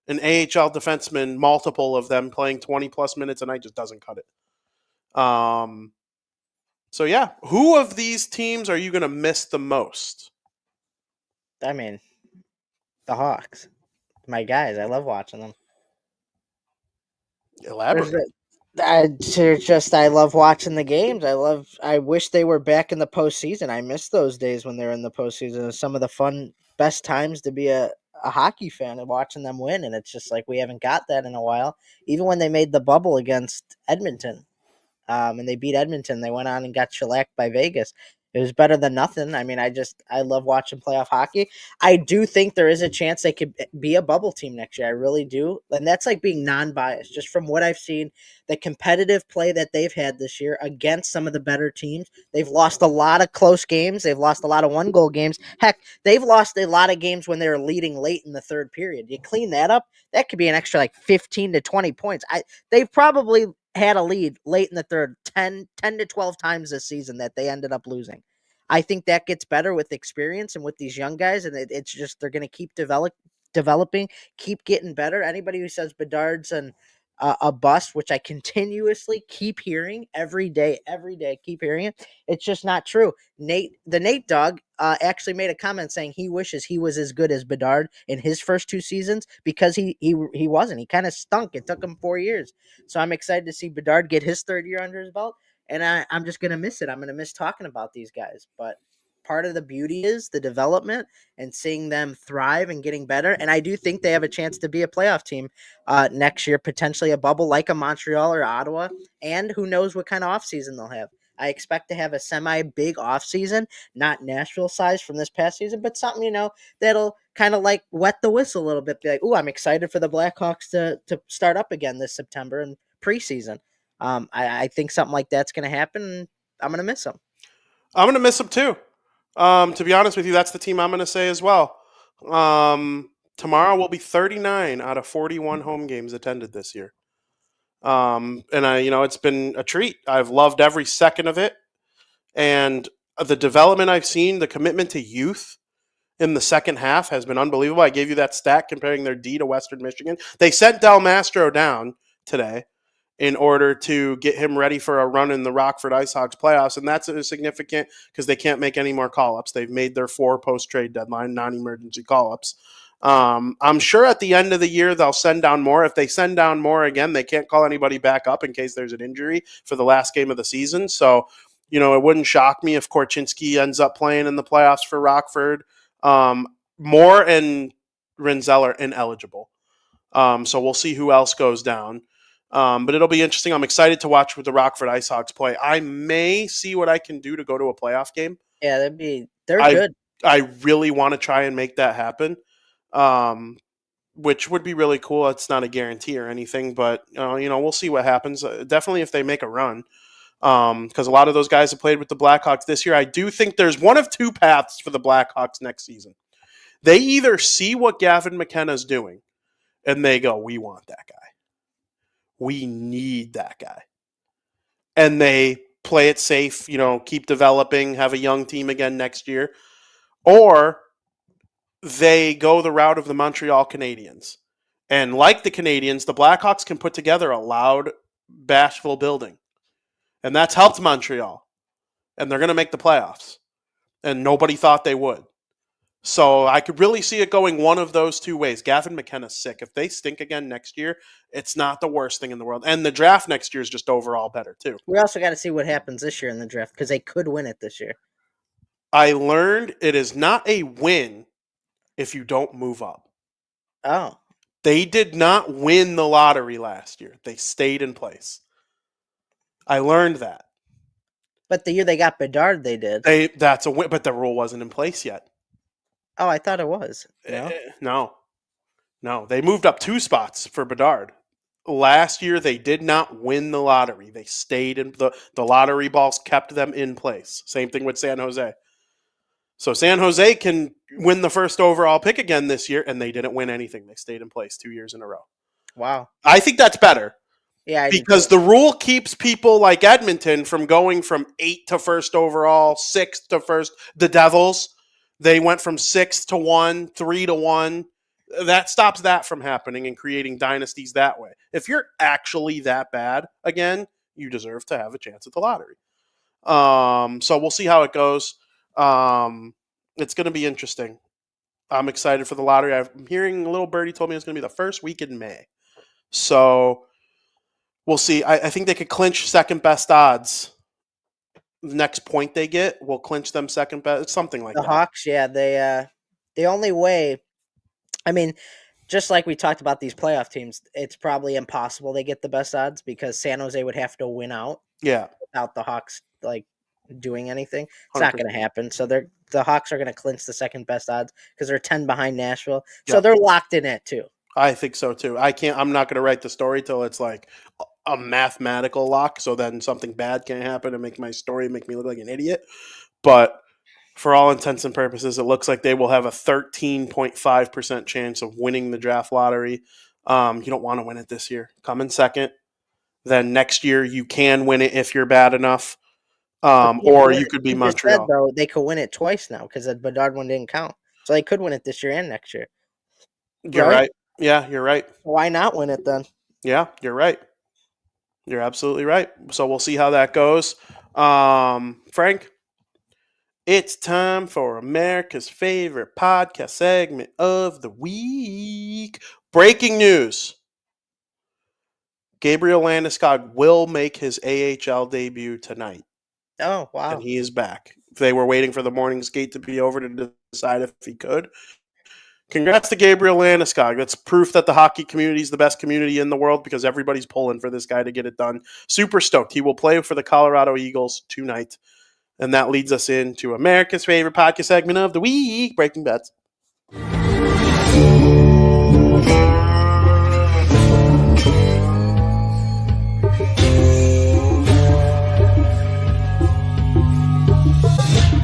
An AHL defenseman, multiple of them playing 20-plus minutes a night just doesn't cut it. So, yeah. Who of these teams are you going to miss the most? I mean, the Hawks. My guys. I love watching them. Elaborate. I love watching the games. I wish they were back in the postseason. I miss those days when they were in the postseason. Some of the best times to be a hockey fan and watching them win. And it's just like we haven't got that in a while. Even when they made the bubble against Edmonton, and they beat Edmonton, they went on and got shellacked by Vegas. It was better than nothing. I mean, I love watching playoff hockey. I do think there is a chance they could be a bubble team next year. I really do. And that's like being non-biased. Just from what I've seen, the competitive play that they've had this year against some of the better teams, they've lost a lot of close games. They've lost a lot of one-goal games. Heck, they've lost a lot of games when they were leading late in the third period. You clean that up, that could be an extra 15 to 20 points. They've probably had a lead late in the third 10 to 12 times this season that they ended up losing. I think that gets better with experience and with these young guys, and it's just they're going to keep developing, keep getting better. Anybody who says Bedard's a bust, which I continuously keep hearing every day, keep hearing it. It's just not true. The Nate Dogg actually made a comment saying he wishes he was as good as Bedard in his first 2 seasons because he wasn't. He kind of stunk. It took him 4 years. So I'm excited to see Bedard get his 3rd year under his belt, and I'm just gonna miss it. I'm gonna miss talking about these guys, but part of the beauty is the development and seeing them thrive and getting better. And I do think they have a chance to be a playoff team next year, potentially a bubble like a Montreal or Ottawa. And who knows what kind of offseason they'll have. I expect to have a semi-big off season, not Nashville size from this past season, but something, that'll kind of like wet the whistle a little bit. Be like, "Ooh, I'm excited for the Blackhawks to start up again this September and preseason." I think something like that's going to happen. And I'm going to miss them. I'm going to miss them too. To be honest with you, that's the team I'm going to say as well. Tomorrow will be 39 out of 41 home games attended this year. And it's been a treat. I've loved every second of it. And the development I've seen, the commitment to youth in the second half has been unbelievable. I gave you that stat comparing their D to Western Michigan. They sent Del Mastro down today in order to get him ready for a run in the Rockford IceHogs playoffs. And that's significant because they can't make any more call-ups. They've made their 4 post-trade deadline non-emergency call-ups. I'm sure at the end of the year they'll send down more. If they send down more again, they can't call anybody back up in case there's an injury for the last game of the season. So, it wouldn't shock me if Korchinski ends up playing in the playoffs for Rockford. Moore and Rinzel are ineligible. So we'll see who else goes down. But it'll be interesting. I'm excited to watch the Rockford IceHogs play. I may see what I can do to go to a playoff game. Yeah, they're good. I really want to try and make that happen, which would be really cool. It's not a guarantee or anything, but we'll see what happens. Definitely if they make a run, because a lot of those guys have played with the Blackhawks this year. I do think there's one of two paths for the Blackhawks next season. They either see what Gavin McKenna's doing, and they go, "We want that guy. We need that guy," and they play it safe. Keep developing, have a young team again next year, or they go the route of the Montreal Canadiens. And like the Canadiens, the Blackhawks can put together a loud, bashful building. And that's helped Montreal. And they're going to make the playoffs. And nobody thought they would. So I could really see it going one of those two ways. Gavin McKenna's sick. If they stink again next year, it's not the worst thing in the world. And the draft next year is just overall better, too. We also got to see what happens this year in the draft because they could win it this year. I learned it is not a win if you don't move up. Oh. They did not win the lottery last year. They stayed in place. I learned that. But the year they got Bedard, they did. That's a win, but the rule wasn't in place yet. Oh, I thought it was. No? No. They moved up 2 spots for Bedard. Last year, they did not win the lottery. They stayed in the lottery balls, kept them in place. Same thing with San Jose. So San Jose can win the first overall pick again this year, and they didn't win anything. They stayed in place 2 years in a row. Wow. I think that's better. Yeah, because the rule keeps people like Edmonton from going from 8 to first overall, 6 to first. The Devils, they went from 6 to 1, 3 to 1. That stops that from happening and creating dynasties that way. If you're actually that bad, again, you deserve to have a chance at the lottery. So we'll see how it goes. It's going to be interesting. I'm excited for the lottery. I'm hearing a little birdie told me it's going to be the first week in May. So we'll see. I think they could clinch second best odds. The next point they get will clinch them second best, something like that. The Hawks, yeah, the only way, I mean, just like we talked about these playoff teams, it's probably impossible they get the best odds because San Jose would have to win out. Yeah. Without the Hawks doing anything. It's 100%. Not going to happen. So the Hawks are going to clinch the second best odds because they're 10 behind Nashville. So they're locked in at 2. I think so too. I'm not going to write the story till it's like a mathematical lock. So then something bad can happen and make my story make me look like an idiot. But for all intents and purposes, it looks like they will have a 13.5% chance of winning the draft lottery. You don't want to win it this year. Come in second. Then next year you can win it if you're bad enough. Or you could be Montreal. Though, they could win it twice now because the Bedard one didn't count. So they could win it this year and next year. You're right. Yeah, you're right. Why not win it then? Yeah, you're right. You're absolutely right. So we'll see how that goes. Frank, it's time for America's favorite podcast segment of the week. Breaking news. Gabriel Landeskog will make his AHL debut tonight. Oh, wow. And he is back. They were waiting for the morning skate to be over to decide if he could. Congrats to Gabriel Landeskog. That's proof that the hockey community is the best community in the world because everybody's pulling for this guy to get it done. Super stoked. He will play for the Colorado Eagles tonight. And that leads us into America's favorite podcast segment of the week, Breaking Bets.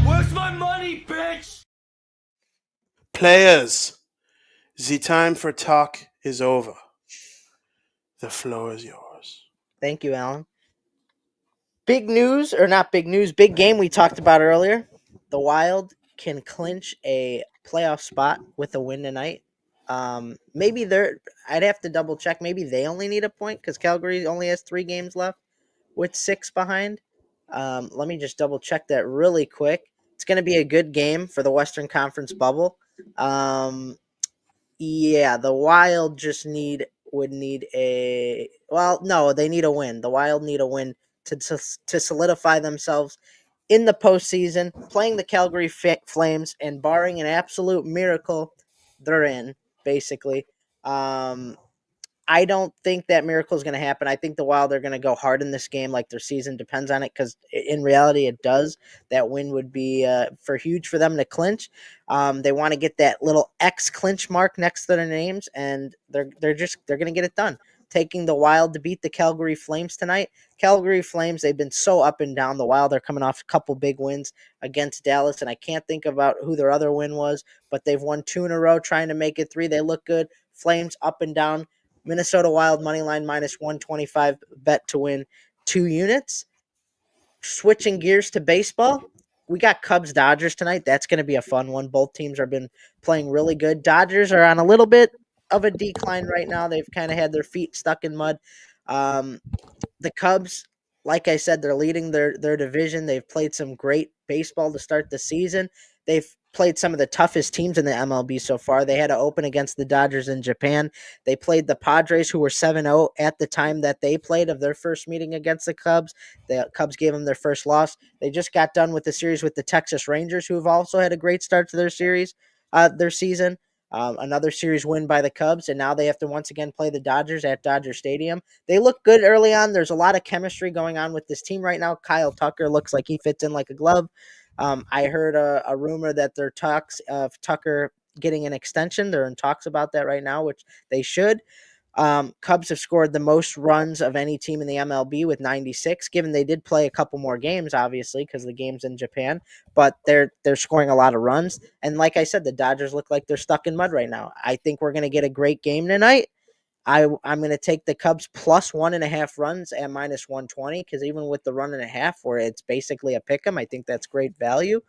Where's my money, bitch? Players, the time for talk is over. The floor is yours. Thank you, Alan. Big news, or not big news, big game we talked about earlier. The Wild can clinch a playoff spot with a win tonight. Maybe I'd have to double check. Maybe they only need a point because Calgary only has 3 games left with 6 behind. Let me just double check that really quick. It's going to be a good game for the Western Conference bubble. Yeah, the Wild would need a no, they need a win. The Wild need a win to solidify themselves in the postseason, playing the Calgary Flames, and barring an absolute miracle, they're in basically. I don't think that miracle is going to happen. I think the Wild are going to go hard in this game, like their season depends on it, because in reality it does. That win would be huge for them to clinch. They want to get that little X clinch mark next to their names, and they're going to get it done. Taking the Wild to beat the Calgary Flames tonight. Calgary Flames, they've been so up and down. The Wild are coming off a couple big wins against Dallas, and I can't think about who their other win was, but they've won 2 in a row, trying to make it 3. They look good. Flames up and down. Minnesota Wild money line minus 125 bet to win 2 units. Switching gears to baseball, we got Cubs Dodgers tonight. That's going to be a fun one. Both teams have been playing really good. Dodgers are on a little bit of a decline right now. They've kind of had their feet stuck in mud. The Cubs, like I said, they're leading their division. They've played some great baseball to start the season. They've played some of the toughest teams in the MLB so far. They had to open against the Dodgers in Japan. They played the Padres, who were 7-0 at the time that they played of their first meeting against the Cubs. The Cubs gave them their first loss. They just got done with the series with the Texas Rangers, who have also had a great start to their season. Another series win by the Cubs, and now they have to once again play the Dodgers at Dodger Stadium. They look good early on. There's a lot of chemistry going on with this team right now. Kyle Tucker looks like he fits in like a glove. I heard a rumor that there are talks of Tucker getting an extension. They're in talks about that right now, which they should. Cubs have scored the most runs of any team in the MLB with 96, given they did play a couple more games, obviously, because the game's in Japan, but they're scoring a lot of runs. And like I said, the Dodgers look like they're stuck in mud right now. I think we're going to get a great game tonight. I'm going to take the Cubs plus 1.5 runs at minus 120, because even with the 1.5, where it's basically a pick 'em, I think that's great value.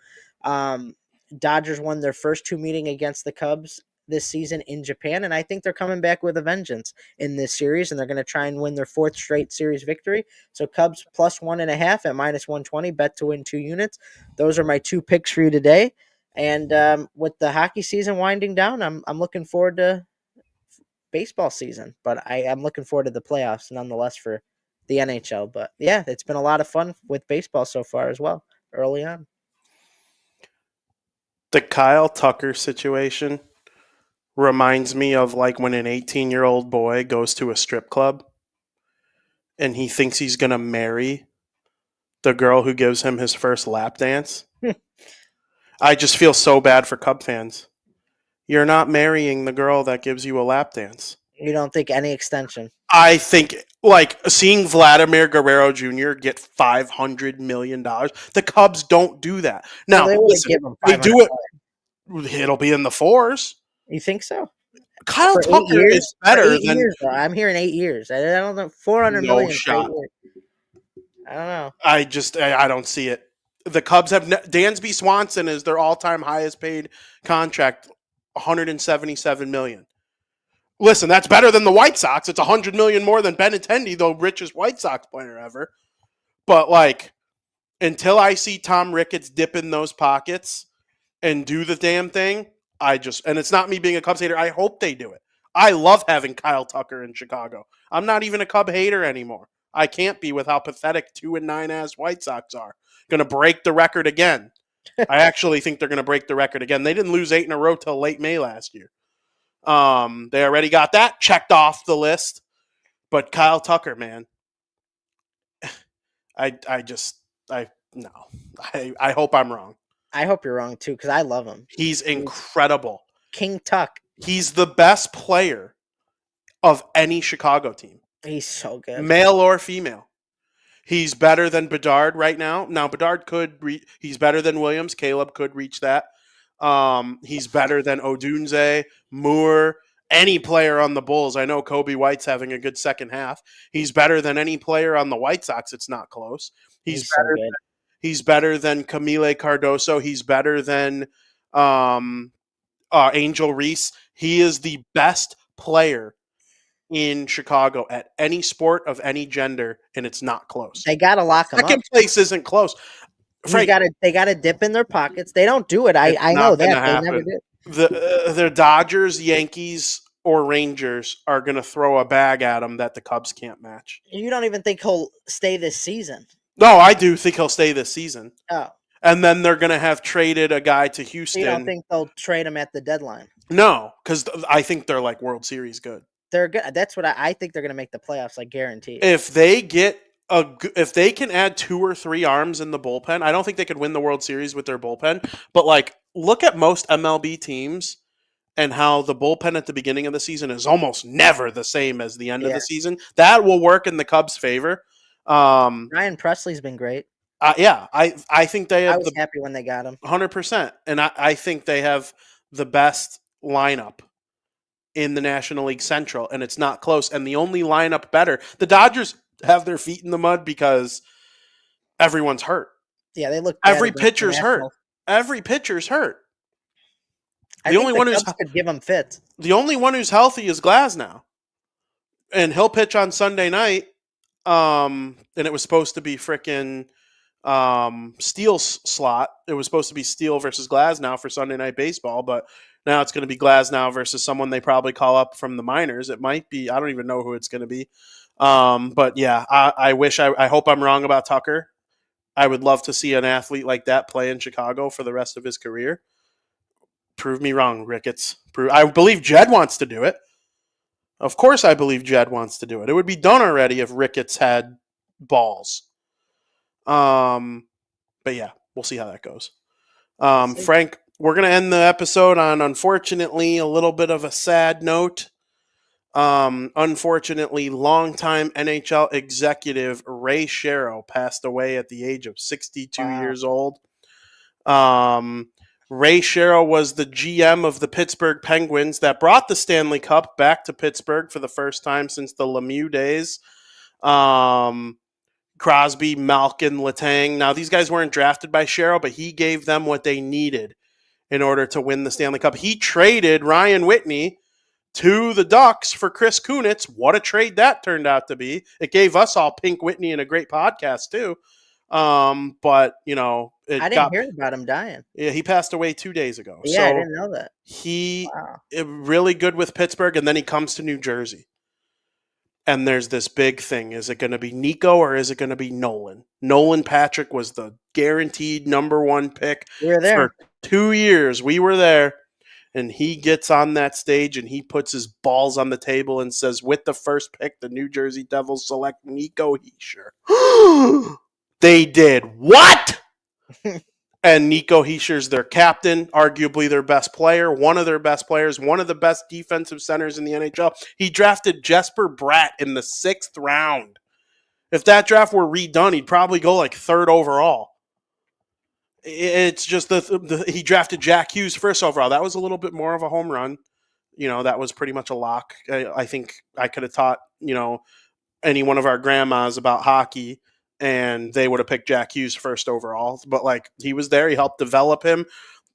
Dodgers won their first 2 meetings against the Cubs this season in Japan, and I think they're coming back with a vengeance in this series, and they're going to try and win their 4th straight series victory. So Cubs plus 1.5 at minus 120, bet to win 2 units. Those are my 2 picks for you today. And with the hockey season winding down, I'm looking forward to baseball season, but I am looking forward to the playoffs nonetheless for the NHL. But yeah, it's been a lot of fun with baseball so far as well early on. The Kyle Tucker situation reminds me of like when an 18-year-old boy goes to a strip club and he thinks he's going to marry the girl who gives him his first lap dance. I just feel so bad for Cub fans. You're not marrying the girl that gives you a lap dance. You don't think any extension? I think, like, seeing Vladimir Guerrero Jr. get $500 million, the Cubs don't do that. Now, they listen, give him they do it. It'll be in the 4s. You think so? Kyle For Tucker is better than. Years, though. I'm hearing 8 years. I don't know. 400 million shot. I don't know. I don't see it. The Cubs have Dansby Swanson is their all-time highest paid contract, $177 million. Listen, that's better than the White Sox. It's $100 million more than Benintendi, the richest White Sox player ever. But like, until I see Tom Ricketts dip in those pockets and do the damn thing, and it's not me being a Cubs hater. I hope they do it. I love having Kyle Tucker in Chicago. I'm not even a Cub hater anymore. I can't be with how pathetic 2-9 ass White Sox are. Going to break the record again. I actually think they're going to break the record again. They didn't lose 8 in a row till late May last year. They already got that checked off the list. But Kyle Tucker, man, I no. I hope I'm wrong. I hope you're wrong too, because I love him. He's incredible. King Tuck. He's the best player of any Chicago team, He's so good. male or female. He's better than Bedard right now. Now Bedard he's better than Williams. Caleb could reach that. He's better than Odunze, Moore, any player on the Bulls. I know Kobe White's having a good second half. He's better than any player on the White Sox. It's not close. He's so good. He's better than Camille Cardoso. He's better than Angel Reese. He is the best player in Chicago at any sport of any gender, and it's not close. They gotta lock him up. Second place isn't close. Frank, they gotta dip in their pockets. They don't do it. I know that they never did. The Dodgers, Yankees, or Rangers are going to throw a bag at him that the Cubs can't match. You don't even think he'll stay this season? No, I do think he'll stay this season. Oh. And then they're going to have traded a guy to Houston. You don't think they'll trade him at the deadline? No, because I think they're like World Series good. They're good. That's what I think they're going to make the playoffs, like guaranteed. If they can add 2 or 3 arms in the bullpen, I don't think they could win the World Series with their bullpen. But like, look at most MLB teams and how the bullpen at the beginning of the season is almost never the same as the end of the season. That will work in the Cubs' favor. Ryan Presley's been great. I think they have. I was happy when they got him. 100%, and I think they have the best lineup in the National League Central, and it's not close. And the only lineup better, the Dodgers have their feet in the mud because everyone's hurt. Yeah, they look. Every pitcher's hurt. Every pitcher's hurt. The only one who could give him fits. The only one who's healthy is Glasnow, and he'll pitch on Sunday night. And it was supposed to be frickin' Steele's slot. It was supposed to be Steele versus Glasnow for Sunday Night Baseball, but now it's going to be Glasnow versus someone they probably call up from the minors. It might be. I don't even know who it's going to be. But yeah, I hope I'm wrong about Tucker. I would love to see an athlete like that play in Chicago for the rest of his career. Prove me wrong, Ricketts. I believe Jed wants to do it. Of course I believe Jed wants to do it. It would be done already if Ricketts had balls. But yeah, we'll see how that goes. Frank, we're going to end the episode on, unfortunately, a little bit of a sad note. Unfortunately, longtime NHL executive Ray Shero passed away at the age of 62 years old. Ray Shero was the GM of the Pittsburgh Penguins that brought the Stanley Cup back to Pittsburgh for the first time since the Lemieux days. Crosby, Malkin, Letang. Now, these guys weren't drafted by Shero, but he gave them what they needed in order to win the Stanley Cup. He traded Ryan Whitney to the Ducks for Chris Kunitz. What a trade that turned out to be. It gave us all Pink Whitney and a great podcast, too. But, you know, I didn't hear about him dying. Yeah, he passed away 2 days ago. Yeah, I didn't know that. He really good with Pittsburgh, and then he comes to New Jersey. And there's this big thing. Is it going to be Nico or is it going to be Nolan? Nolan Patrick was the guaranteed number 1 pick for 2 years. We were there. And he gets on that stage and he puts his balls on the table and says, with the first pick, the New Jersey Devils select Nico Hischier. They did what? And Nico Hischier's their captain, arguably their best player, one of their best players, one of the best defensive centers in the NHL. He drafted Jesper Bratt in the 6th round. If that draft were redone, he'd probably go like 3rd overall. It's just he drafted Jack Hughes 1st overall. That was a little bit more of a home run. You know, that was pretty much a lock. I think I could have taught, you know, any one of our grandmas about hockey, and they would have picked Jack Hughes 1st overall. But, like, he was there. He helped develop him.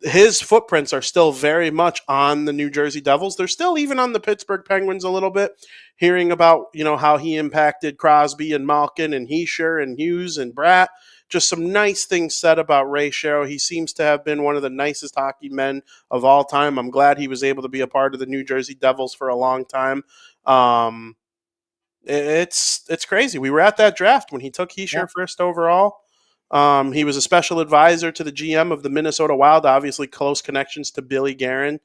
His footprints are still very much on the New Jersey Devils. They're still even on the Pittsburgh Penguins a little bit, hearing about, you know, how he impacted Crosby and Malkin and Hischier and Hughes and Bratt. Just some nice things said about Ray Shero. He seems to have been one of the nicest hockey men of all time. I'm glad he was able to be a part of the New Jersey Devils for a long time. It's crazy. We were at that draft when he took Hischier 1st overall. He was a special advisor to the GM of the Minnesota Wild, obviously close connections to Billy Guerin.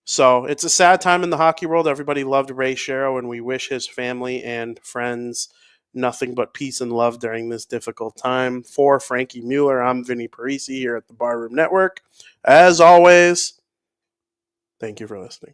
So it's a sad time in the hockey world. Everybody loved Ray Shero, and we wish his family and friends nothing but peace and love during this difficult time. For Frankie Mueller, I'm Vinny Parisi here at the Barroom Network. As always, thank you for listening.